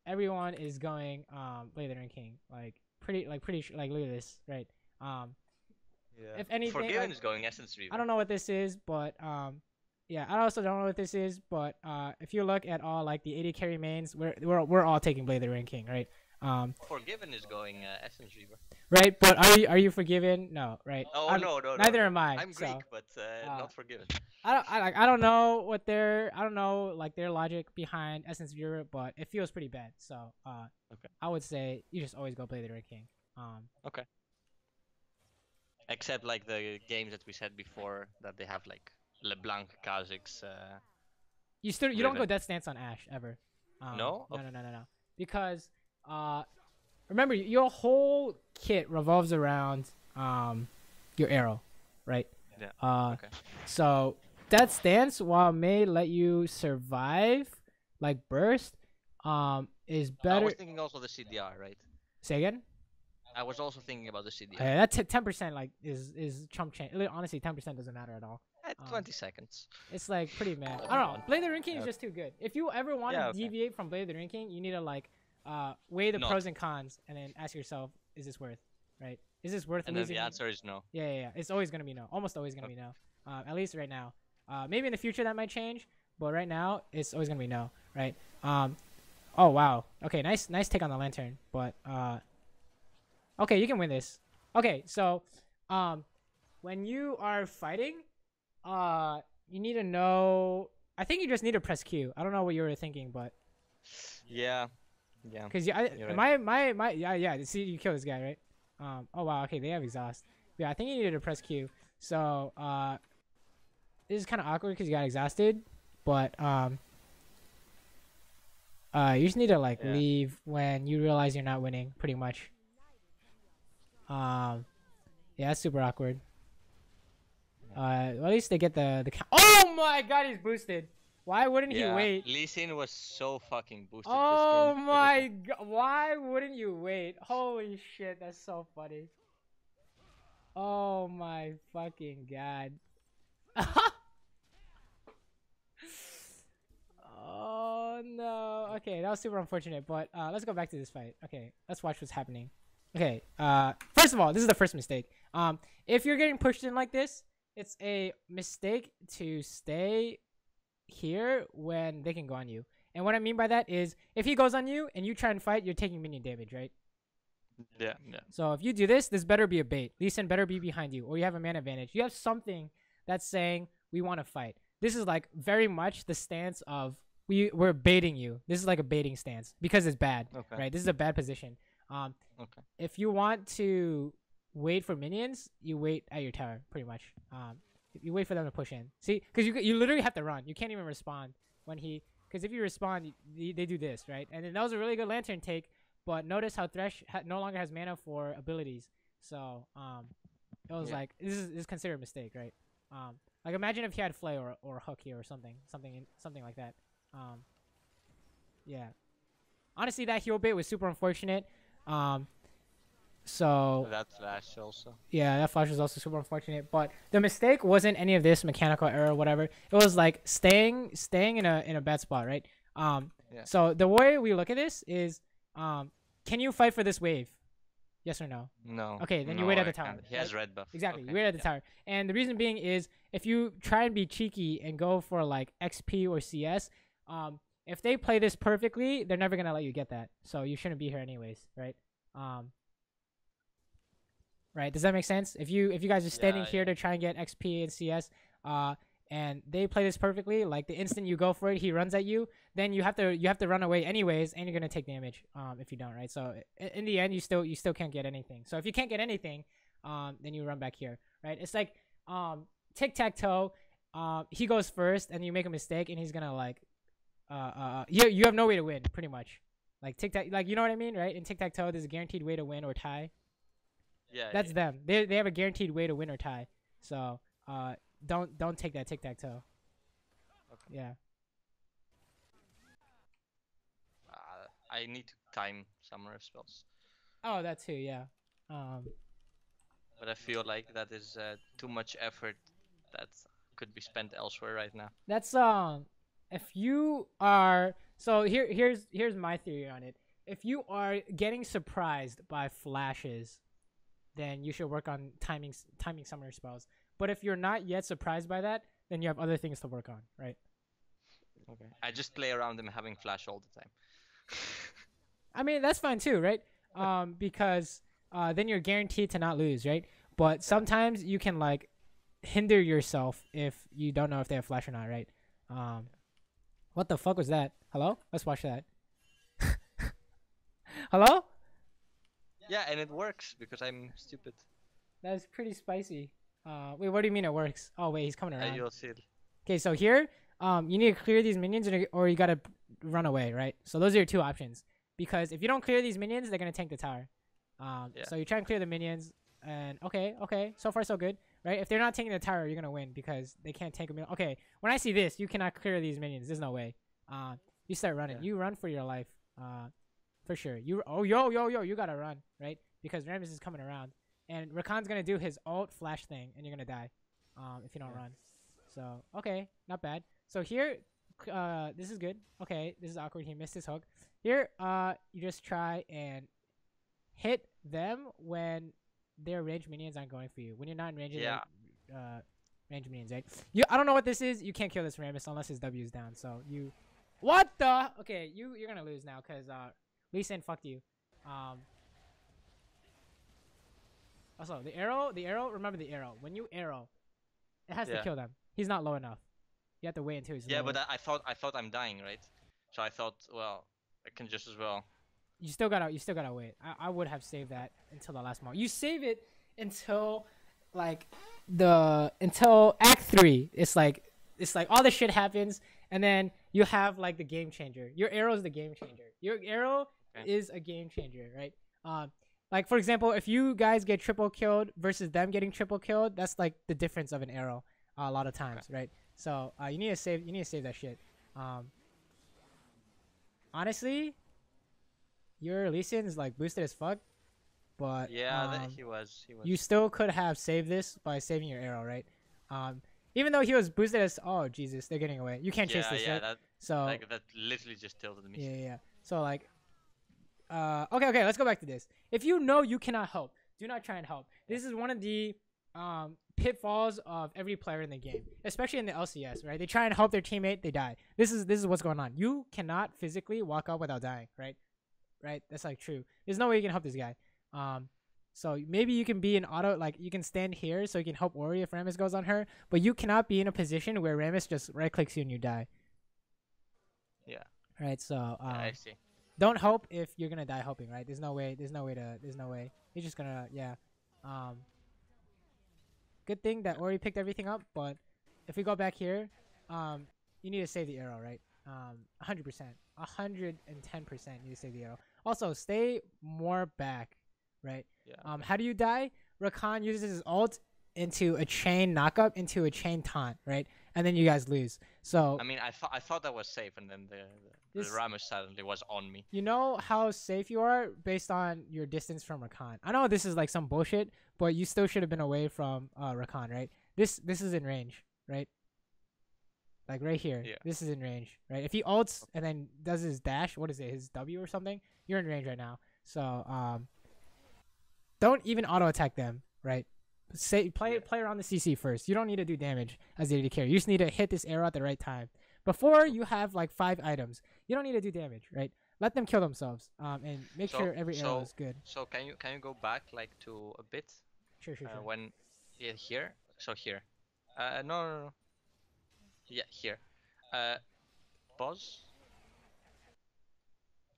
[SPEAKER 1] everyone is going Blade the Ring King. Like pretty like look at this, right?
[SPEAKER 2] Yeah.
[SPEAKER 1] If anything,
[SPEAKER 2] Forgiven is going Essence Reaver.
[SPEAKER 1] I don't know what this is, but yeah, I also don't know what this is, but if you look at all like the 80 carry mains, we're all taking Blade the Ring King, right?
[SPEAKER 2] Forgiven is going Essence Reaver.
[SPEAKER 1] Right, but are you forgiven? No, right?
[SPEAKER 2] Oh no.
[SPEAKER 1] Neither am I.
[SPEAKER 2] I'm Greek,
[SPEAKER 1] so,
[SPEAKER 2] but not forgiven.
[SPEAKER 1] I don't know what I don't know like their logic behind Essence Viewer, but it feels pretty bad. So
[SPEAKER 2] Okay.
[SPEAKER 1] I would say you just always go play the Ring King.
[SPEAKER 2] Okay. Except like the games that we said before that they have like LeBlanc, Kha'Zix.
[SPEAKER 1] You don't go Death Stance on Ashe ever.
[SPEAKER 2] No?
[SPEAKER 1] No, because remember your whole kit revolves around your arrow, right?
[SPEAKER 2] Yeah. Okay.
[SPEAKER 1] So Death Stance, while it may let you survive like burst, is better.
[SPEAKER 2] I was thinking also the CDR, right?
[SPEAKER 1] Say again.
[SPEAKER 2] I was also thinking about the CDR.
[SPEAKER 1] That 10% like is chump change. Honestly, 10% doesn't matter at all.
[SPEAKER 2] At 20 seconds.
[SPEAKER 1] It's like pretty mad. I don't know. Blade the Ring King is just too good. If you ever want to deviate from Blade the Ring King, you need to like weigh the pros and cons and then ask yourself, is this worth, right? Is this worth
[SPEAKER 2] and
[SPEAKER 1] losing?
[SPEAKER 2] And then the answer is no.
[SPEAKER 1] Yeah. It's always gonna be no. Almost always gonna be no. At least right now. Maybe in the future that might change, but right now it's always gonna be no, right? Oh wow. Okay, nice take on the lantern, but okay, you can win this. Okay, so when you are fighting, you need to know. I think you just need to press Q. I don't know what you were thinking, but
[SPEAKER 2] yeah.
[SPEAKER 1] Because
[SPEAKER 2] right.
[SPEAKER 1] my yeah. See, you kill this guy, right? Oh wow. Okay, they have exhaust. Yeah, I think you needed to press Q. So this is kind of awkward because you got exhausted, but you just need to like leave when you realize you're not winning, pretty much. Yeah, that's super awkward. Well, at least they get the oh my god, he's boosted. Why wouldn't he wait?
[SPEAKER 2] Lee Sin was so fucking boosted.
[SPEAKER 1] Oh my god, why wouldn't you wait? Holy shit, that's so funny. Oh my fucking god. Oh no. Okay, that was super unfortunate, but let's go back to this fight. Okay, let's watch what's happening. Okay, first of all, this is the first mistake. If you're getting pushed in like this, it's a mistake to stay here when they can go on you. And what I mean by that is if he goes on you and you try and fight, you're taking minion damage, right?
[SPEAKER 2] Yeah.
[SPEAKER 1] So if you do this better be a bait. Lee Sin better be behind you, or you have a man advantage. You have something that's saying we want to fight. This is like very much the stance of we're baiting you. This is like a baiting stance because it's bad, right? This is a bad position. If you want to wait for minions, you wait at your tower, pretty much. You wait for them to push in. See, because you literally have to run. You can't even respond when because if you respond, they do this, right? And then that was a really good lantern take, but notice how Thresh no longer has mana for abilities. So it was like this is considered a mistake, right? Like imagine if he had Flay or Hook here or something like that. Yeah. Honestly, that heal bait was super unfortunate. So
[SPEAKER 2] that flash also.
[SPEAKER 1] Yeah, that flash was also super unfortunate. But the mistake wasn't any of this mechanical error or whatever. It was like staying in a bad spot, right? So the way we look at this is, can you fight for this wave? Yes or no?
[SPEAKER 2] No.
[SPEAKER 1] Okay, then you wait at the tower.
[SPEAKER 2] He has red buff.
[SPEAKER 1] Exactly. You wait at the tower. And the reason being is if you try and be cheeky and go for like XP or CS, if they play this perfectly, they're never gonna let you get that. So you shouldn't be here anyways, right? Right? Does that make sense? If you guys are standing here to try and get XP and CS, and they play this perfectly, like the instant you go for it, he runs at you, then you have to run away anyways, and you're gonna take damage if you don't, right? So in the end, you still can't get anything. So if you can't get anything, then you run back here, right? It's like tic-tac-toe. He goes first, and you make a mistake, and he's gonna like you have no way to win, pretty much. Like tic-tac, like you know what I mean, right? In tic-tac-toe, there's a guaranteed way to win or tie.
[SPEAKER 2] Yeah,
[SPEAKER 1] that's them. They have a guaranteed way to win or tie. So don't take that tic-tac-toe.
[SPEAKER 2] Okay.
[SPEAKER 1] Yeah.
[SPEAKER 2] I need to time summoner spells.
[SPEAKER 1] Oh, that too. Yeah.
[SPEAKER 2] But I feel like that is too much effort that could be spent elsewhere right now.
[SPEAKER 1] That's if you are So here's my theory on it. If you are getting surprised by flashes, then you should work on timing summoner spells. But if you're not yet surprised by that, then you have other things to work on, right?
[SPEAKER 2] Okay. I just play around them having flash all the time.
[SPEAKER 1] I mean, that's fine too, right? Because then you're guaranteed to not lose, right? But sometimes you can like hinder yourself if you don't know if they have flash or not, right? What the fuck was that? Hello? Let's watch that. Hello?
[SPEAKER 2] Yeah, and it works because I'm stupid.
[SPEAKER 1] That's pretty spicy. Wait, what do you mean it works? Oh wait, he's coming around.
[SPEAKER 2] You'll see it.
[SPEAKER 1] Okay, so here, you need to clear these minions or you gotta run away, right? So those are your two options. Because if you don't clear these minions, they're gonna tank the tower. So you try and clear the minions, and okay, so far so good, right? If they're not taking the tower, you're gonna win because they can't tank a minion. Okay, when I see this, you cannot clear these minions. There's no way. You start running. You run for your life. For sure. You you gotta run, right? Because Rammus is coming around, and Rakan's gonna do his ult flash thing, and you're gonna die, if you don't run. So okay, not bad. So here, this is good. Okay, this is awkward. He missed his hook. Here, you just try and hit them when their ranged minions aren't going for you. When you're not in range, range minions, right? I don't know what this is. You can't kill this Rammus unless his W is down. So you, what the? Okay, you're gonna lose now because Lee Sin fucked you. Also the arrow. Remember the arrow. When you arrow, it has to kill them. He's not low enough. You have to wait until he's low.
[SPEAKER 2] Yeah, but I thought I'm dying, right? So I thought, well, I can just as well.
[SPEAKER 1] You still gotta wait. I would have saved that until the last moment. You save it until like until Act 3. It's like all the shit happens, and then you have like the game changer. Your arrow is the game changer. Your arrow is a game changer, right? Like for example, if you guys get triple killed versus them getting triple killed, that's like the difference of an arrow a lot of times, right? So you need to save that shit. Honestly, your Lee Sin is like boosted as fuck, but
[SPEAKER 2] he was.
[SPEAKER 1] You still could have saved this by saving your arrow, right? Even though he was boosted as, oh Jesus, they're getting away. You can't chase this, right?
[SPEAKER 2] That literally just tilted me.
[SPEAKER 1] Yeah. So like, okay, let's go back to this. If you know you cannot help, do not try and help. This is one of the pitfalls of every player in the game, especially in the LCS, right? They try and help their teammate, they die. This is what's going on. You cannot physically walk up without dying, right? Right? That's like true. There's no way you can help this guy. So maybe you can be in auto, like you can stand here so you can help Ori if Rammus goes on her, but you cannot be in a position where Rammus just right clicks you and you die.
[SPEAKER 2] Yeah.
[SPEAKER 1] Right. So
[SPEAKER 2] I see.
[SPEAKER 1] Don't help if you're gonna die helping, right? There's no way. You're just gonna Good thing that Ori picked everything up, but if we go back here, you need to save the arrow, right? 100%, 110% need to save the arrow. Also, stay more back, right?
[SPEAKER 2] Yeah.
[SPEAKER 1] How do you die? Rakan uses his ult into a chain knockup into a chain taunt, right? And then you guys lose. So
[SPEAKER 2] I mean, I thought that was safe, and then the Rammus suddenly was on me.
[SPEAKER 1] You know how safe you are based on your distance from Rakan. I know this is like some bullshit, but you still should have been away from Rakan, right? This is in range, right? Like right here. Yeah. This is in range, right? If he ults and then does his dash, what is it, his W or something? You're in range right now. So don't even auto attack them, right? Play around the CC first. You don't need to do damage as the AD carry. You just need to hit this arrow at the right time. Before you have like 5 items, you don't need to do damage, right? Let them kill themselves. And make sure every arrow is good.
[SPEAKER 2] So can you go back like to a bit?
[SPEAKER 1] Sure.
[SPEAKER 2] When here. So here. No. Yeah, here. Pause.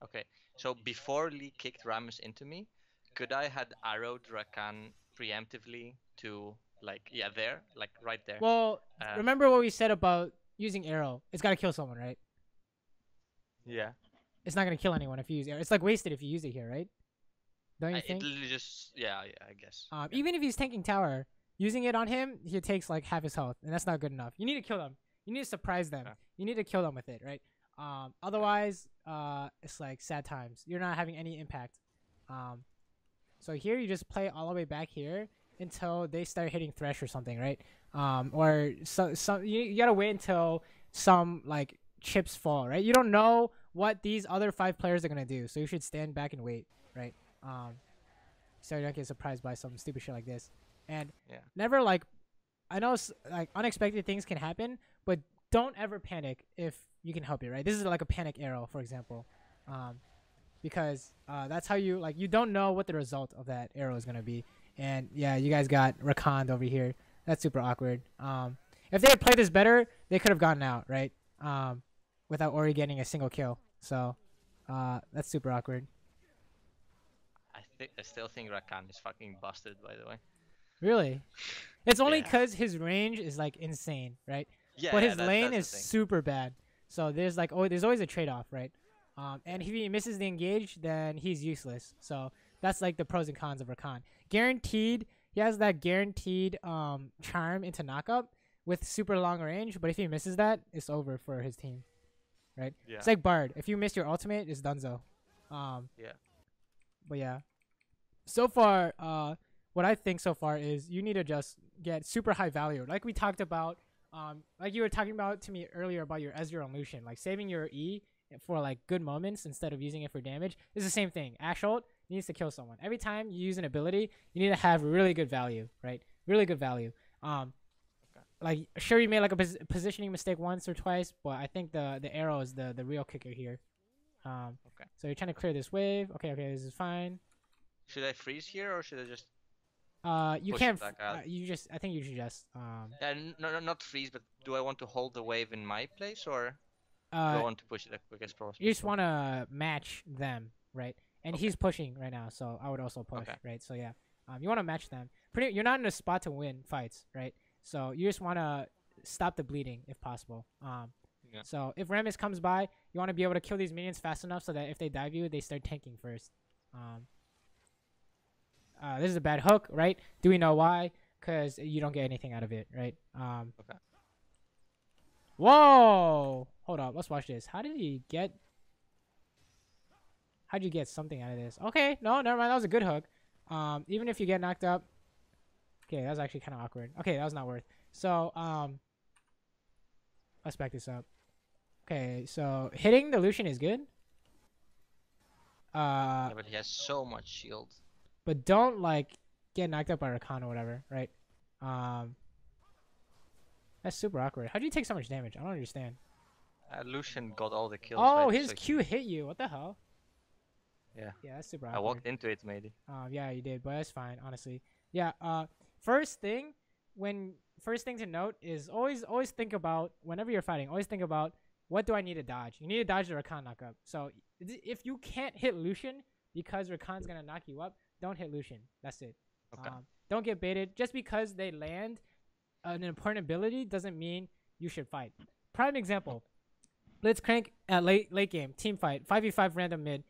[SPEAKER 2] Okay. So before Lee kicked Rammus into me, could I had arrowed Rakan preemptively to like there, like right there?
[SPEAKER 1] Well, remember what we said about using arrow? It's gotta kill someone, right?
[SPEAKER 2] Yeah.
[SPEAKER 1] It's not gonna kill anyone if you use arrow. It's like wasted if you use it here, right? Don't you think?
[SPEAKER 2] It literally just I guess.
[SPEAKER 1] Even if he's tanking tower, using it on him, he takes like half his health, and that's not good enough. You need to kill them. You need to surprise them. You need to kill them with it, right? Otherwise, it's like sad times. You're not having any impact. So here you just play all the way back here until they start hitting Thresh or something, right? Or some you gotta wait until some like chips fall, right? You don't know what these other 5 players are gonna do. So you should stand back and wait, right? So you don't get surprised by some stupid shit like this. And never like, I know like unexpected things can happen, but don't ever panic if you can help it, right? This is like a panic arrow, for example, because that's how you like, you don't know what the result of that arrow is gonna be. And yeah, you guys got Rakond over here. That's super awkward. If they had played this better, they could have gotten out, right? Without Ori getting a single kill. So that's super awkward.
[SPEAKER 2] I still think Rakan is fucking busted, by the way.
[SPEAKER 1] Really? It's only because his range is like insane, right?
[SPEAKER 2] Yeah.
[SPEAKER 1] But his lane is super bad. So there's like, there's always a trade-off, right? And if he misses the engage, then he's useless. So that's like the pros and cons of Rakan. Guaranteed, he has that guaranteed charm into knockup with super long range. But if he misses that, it's over for his team, right? Yeah. It's like Bard. If you miss your ultimate, it's donezo.
[SPEAKER 2] Yeah.
[SPEAKER 1] But yeah. So far, what I think so far is you need to just get super high value. Like we talked about, like you were talking about to me earlier about your Ezreal and Lucian, like saving your E for like good moments instead of using it for damage. It's the same thing. Ashe ult needs to kill someone. Every time you use an ability, you need to have really good value, right? Really good value. Like sure you made like a positioning mistake once or twice, but I think the arrow is the real kicker here. So you're trying to clear this wave. Okay, this is fine.
[SPEAKER 2] Should I freeze here or should I just?
[SPEAKER 1] You can't. You just. I think you should just.
[SPEAKER 2] No, not freeze. But do I want to hold the wave in my place or do I want to push it as quick as possible?
[SPEAKER 1] You just want to match them, right? And he's pushing right now, so I would also push, right? So yeah, you want to match them. You're not in a spot to win fights, right? So you just want to stop the bleeding if possible. So if Rammus comes by, you want to be able to kill these minions fast enough so that if they dive you, they start tanking first. This is a bad hook, right? Do we know why? Because you don't get anything out of it, right? Whoa! Hold up, let's watch this. How did you get something out of this? Okay, no, never mind. That was a good hook. Even if you get knocked up. Okay, that was actually kind of awkward. Okay, that was not worth. So, let's back this up. Okay, so hitting the Lucian is good.
[SPEAKER 2] Yeah, but he has so much shield.
[SPEAKER 1] But don't like get knocked up by Rakan or whatever, right? That's super awkward. How do you take so much damage? I don't understand.
[SPEAKER 2] Lucian got all the kills.
[SPEAKER 1] Oh,
[SPEAKER 2] right?
[SPEAKER 1] his Q hit you. What the hell?
[SPEAKER 2] Yeah.
[SPEAKER 1] Yeah, that's super awkward.
[SPEAKER 2] I walked into it, maybe.
[SPEAKER 1] Yeah, you did, but that's fine, honestly. Yeah. First thing to note is always think about whenever you're fighting. Always think about what do I need to dodge. You need to dodge the Rakan knockup. So if you can't hit Lucian because Rakan's gonna knock you up, don't hit Lucian. That's it.
[SPEAKER 2] Okay.
[SPEAKER 1] Don't get baited. Just because they land an important ability doesn't mean you should fight. Prime example. Blitzcrank at late game. Team fight. 5v5 random mid.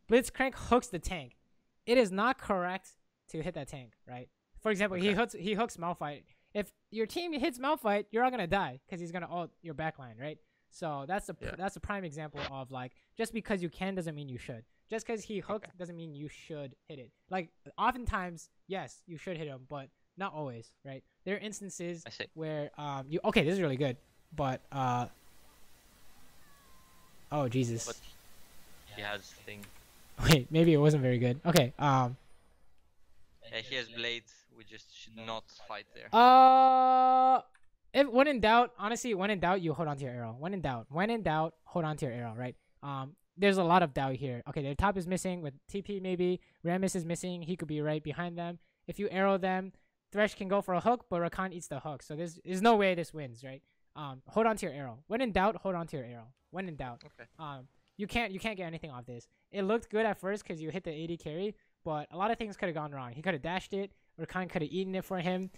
[SPEAKER 1] Blitzcrank hooks the tank. It is not correct to hit that tank, right? For example, he hooks Malphite. If your team hits Malphite, you're all gonna die because he's gonna ult your backline, right? So that's a prime example of like just because you can doesn't mean you should. Just because he hooked doesn't mean you should hit it. Like oftentimes, yes, you should hit him, but not always, right? There are instances where this is really good, but oh Jesus.
[SPEAKER 2] But he has thing.
[SPEAKER 1] Wait, maybe it wasn't very good. Okay.
[SPEAKER 2] Yeah, he has blades. We just should not fight there.
[SPEAKER 1] When in doubt, honestly, when in doubt, you hold on to your arrow. When in doubt, hold on to your arrow, right? There's a lot of doubt here. Okay, their top is missing with TP maybe. Rammus is missing. He could be right behind them. If you arrow them, Thresh can go for a hook, but Rakan eats the hook. So there's no way this wins, right? Hold on to your arrow. When in doubt, hold on to your arrow. When in doubt.
[SPEAKER 2] Okay.
[SPEAKER 1] You can't get anything off this. It looked good at first because you hit the 80 carry, but a lot of things could have gone wrong. He could have dashed it. Rakan could have eaten it for him.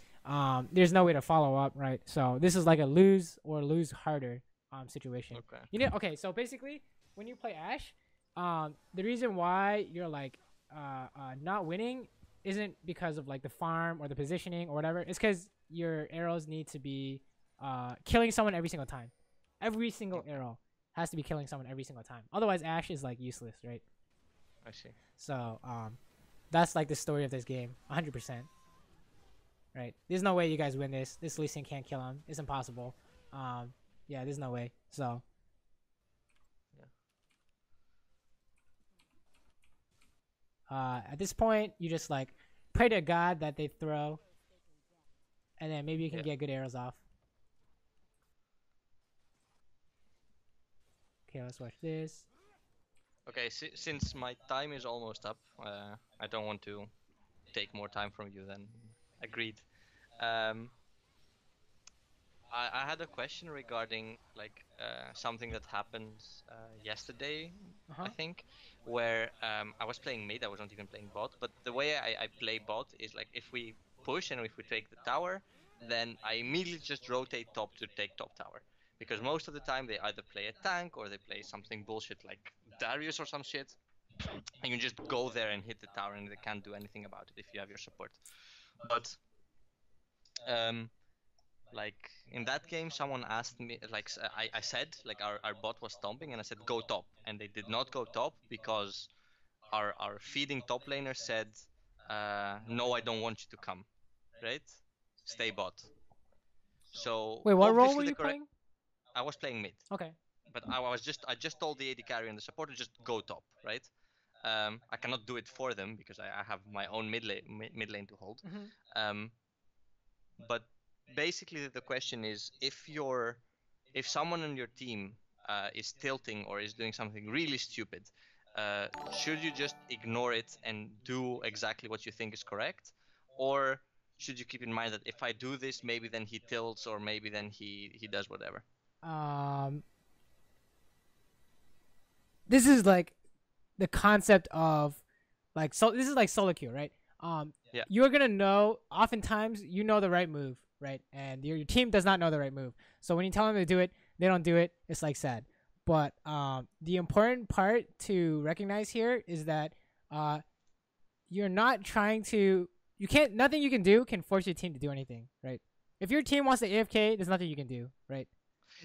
[SPEAKER 1] There's no way to follow up, right? So this is like a lose or lose harder situation. Okay. So basically, when you play Ashe, the reason why you're like not winning isn't because of like the farm or the positioning or whatever. It's because your arrows need to be killing someone every single time. Every single arrow has to be killing someone every single time. Otherwise, Ashe is like useless, right?
[SPEAKER 2] I see.
[SPEAKER 1] So that's like the story of this game, 100%. Right? There's no way you guys win this. This Lee Sin can't kill him. It's impossible. Yeah, there's no way. So At this point, you just like pray to God that they throw, and then maybe you can get good arrows off. Okay, let's watch this.
[SPEAKER 2] Okay, since my time is almost up, I don't want to take more time from you then. Agreed. I had a question regarding like something that happened yesterday, I think, where I was playing mid. I was not even playing bot, but the way I play bot is like if we push and if we take the tower, then I immediately just rotate top to take top tower. Because most of the time they either play a tank or they play something bullshit like Darius or some shit, and you just go there and hit the tower and they can't do anything about it if you have your support. But like in that game, someone asked me, like I said, like our bot was stomping, and I said go top, and they did not go top because our feeding top laner said, no, I don't want you to come, right? Stay bot. So
[SPEAKER 1] wait, what role were you playing?
[SPEAKER 2] I was playing mid.
[SPEAKER 1] Okay.
[SPEAKER 2] But I just told the AD carry and the supporter just go top, right? I cannot do it for them because I have my own mid lane to hold. But basically the question is, if someone on your team is tilting or is doing something really stupid, should you just ignore it and do exactly what you think is correct, or should you keep in mind that if I do this, maybe then he tilts, or maybe then he does whatever?
[SPEAKER 1] This is like the concept of like, so this is like solo queue, right?
[SPEAKER 2] Yeah.
[SPEAKER 1] You're gonna know, oftentimes you know the right move, right? And your team does not know the right move. So when you tell them to do it, they don't do it. It's like sad. But the important part to recognize here is that you're not trying to. Nothing you can do can force your team to do anything, right? If your team wants to AFK, there's nothing you can do, right?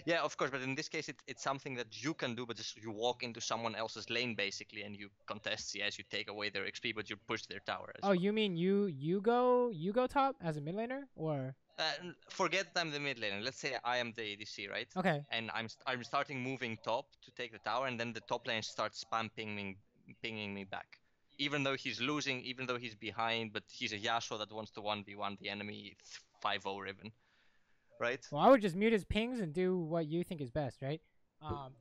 [SPEAKER 2] Yeah, of course, but in this case, it's something that you can do, but just you walk into someone else's lane basically, and you contest CS, you take away their XP, but you push their tower.
[SPEAKER 1] Oh, well. You mean you go top as a mid laner, or?
[SPEAKER 2] Forget I'm the mid laner. Let's say I am the ADC, right?
[SPEAKER 1] Okay.
[SPEAKER 2] And I'm starting moving top to take the tower, and then the top lane starts spam pinging me back. Even though he's losing, even though he's behind, but he's a Yasuo that wants to 1v1 the enemy 5-0 Riven. Right?
[SPEAKER 1] Well, I would just mute his pings and do what you think is best, right?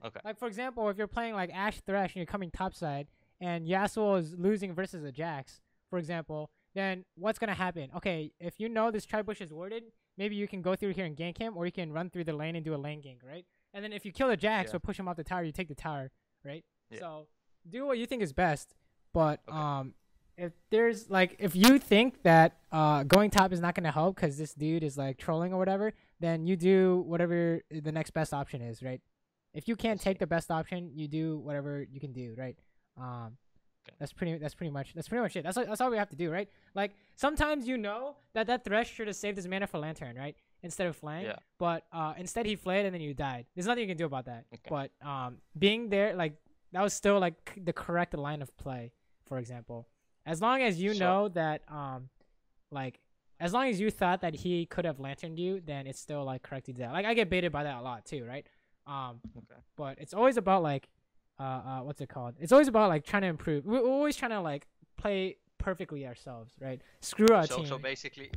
[SPEAKER 2] Okay.
[SPEAKER 1] Like, for example, if you're playing like Ashe Thresh and you're coming topside and Yasuo is losing versus a Jax, for example, then what's going to happen? Okay, if you know this tribush is warded, maybe you can go through here and gank him, or you can run through the lane and do a lane gank, right? And then if you kill the Jax or push him off the tower, you take the tower, right? Yeah. So do what you think is best, but if you think that going top is not going to help because this dude is like trolling or whatever, then you do whatever the next best option is, right? If you can't take the best option, you do whatever you can do, right? That's pretty much it. That's all we have to do, right? Like sometimes you know that Thresh should have saved his mana for Lantern, right? Instead of flaying, but instead he flayed and then you died. There's nothing you can do about that. Okay. But being there, like that was still like the correct line of play, for example. As long as you know that, as long as you thought that he could have lanterned you, then it's still like correct to do that. Like I get baited by that a lot too, right? But it's always about like, what's it called? It's always about like trying to improve. We're always trying to like play perfectly ourselves, right? Screw our team.
[SPEAKER 2] So basically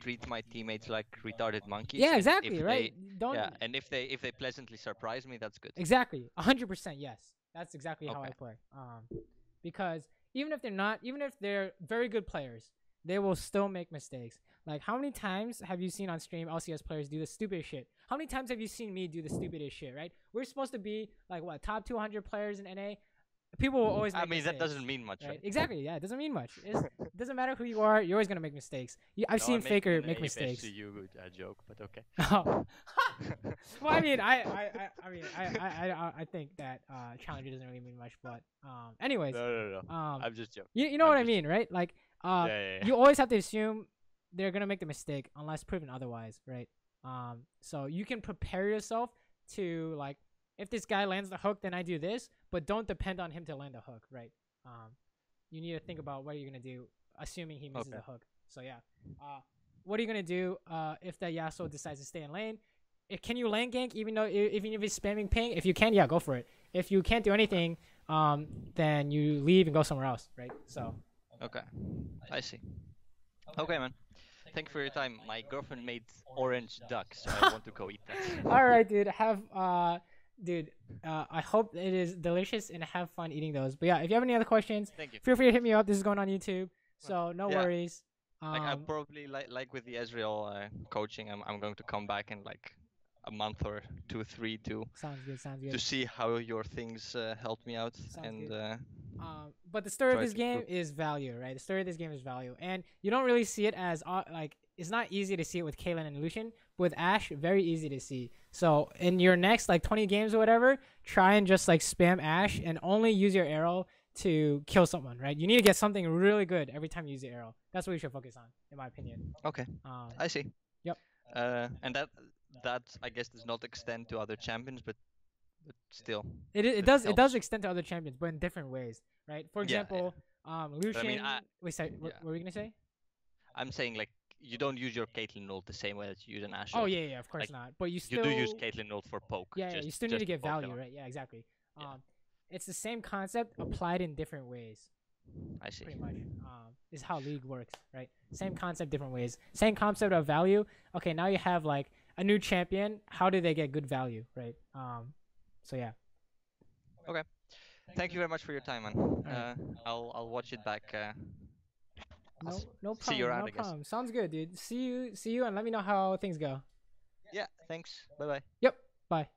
[SPEAKER 2] treat my teammates like retarded monkeys.
[SPEAKER 1] Yeah, exactly, right?
[SPEAKER 2] And if they pleasantly surprise me, that's good.
[SPEAKER 1] Exactly, 100%. Yes, that's exactly how I play. Because even if they're very good players, they will still make mistakes. Like, how many times have you seen on stream LCS players do the stupidest shit? How many times have you seen me do the stupidest shit, right? We're supposed to be, like, what, top 200 players in NA? People will always make mistakes.
[SPEAKER 2] That doesn't mean much, right?
[SPEAKER 1] Exactly, yeah, it doesn't mean much. It doesn't matter who you are, you're always going to make mistakes. I've seen Faker make mistakes.
[SPEAKER 2] To you, a joke, but okay.
[SPEAKER 1] Oh. Well, I mean, I think that Challenger doesn't really mean much, but anyways.
[SPEAKER 2] No. I'm just joking.
[SPEAKER 1] You know what I mean, right? Like, you always have to assume they're gonna make the mistake unless proven otherwise, right? So you can prepare yourself to, like, if this guy lands the hook, then I do this, but don't depend on him to land the hook, right? You need to think about what you're gonna do, assuming he misses the hook. So yeah, what are you gonna do if that Yasuo decides to stay in lane? Can you lane gank even if he's spamming ping? If you can, yeah, go for it. If you can't do anything, then you leave and go somewhere else, right? So.
[SPEAKER 2] Okay, I see. Okay, man. Thank you for your time. My girlfriend made orange duck, so I want to go eat that.
[SPEAKER 1] All right, dude. I hope it is delicious and have fun eating those. But yeah, if you have any other questions,
[SPEAKER 2] Thank you.
[SPEAKER 1] feel free to hit me up. This is going on YouTube, so no worries.
[SPEAKER 2] Like I probably like with the Israel coaching, I'm going to come back in like a month or 2, 3
[SPEAKER 1] sounds good.
[SPEAKER 2] to see how your things helped me out.
[SPEAKER 1] But the story of this game is value, right? The story of this game is value, and you don't really see it as like it's not easy to see it with Caitlyn and Lucian. But with Ashe, very easy to see. So in your next like 20 games or whatever, try and just like spam Ashe and only use your arrow to kill someone, right? You need to get something really good every time you use the arrow. That's what you should focus on, in my opinion.
[SPEAKER 2] Okay. I see.
[SPEAKER 1] Yep.
[SPEAKER 2] And that I guess does not extend to other champions, but still.
[SPEAKER 1] It does extend to other champions, but in different ways, right? For example, Lucian. What were we gonna say?
[SPEAKER 2] I'm saying like you don't use your Caitlyn ult the same way that you use an Ashe.
[SPEAKER 1] Oh yeah, of course not. But you still
[SPEAKER 2] do use Caitlyn ult for poke.
[SPEAKER 1] Yeah, you still need to get value, right? Yeah, exactly. It's the same concept applied in different ways.
[SPEAKER 2] I see.
[SPEAKER 1] Pretty much is how League works, right? Same concept, different ways. Same concept of value. Okay, now you have like a new champion. How do they get good value, right? So yeah.
[SPEAKER 2] Okay. Thank you very much for your time, man.
[SPEAKER 1] Right.
[SPEAKER 2] I'll watch it back.
[SPEAKER 1] No problem.
[SPEAKER 2] See you around,
[SPEAKER 1] no problem. Sounds good, dude. See you, and let me know how things go.
[SPEAKER 2] Yeah. Thanks. Bye bye.
[SPEAKER 1] Yep. Bye.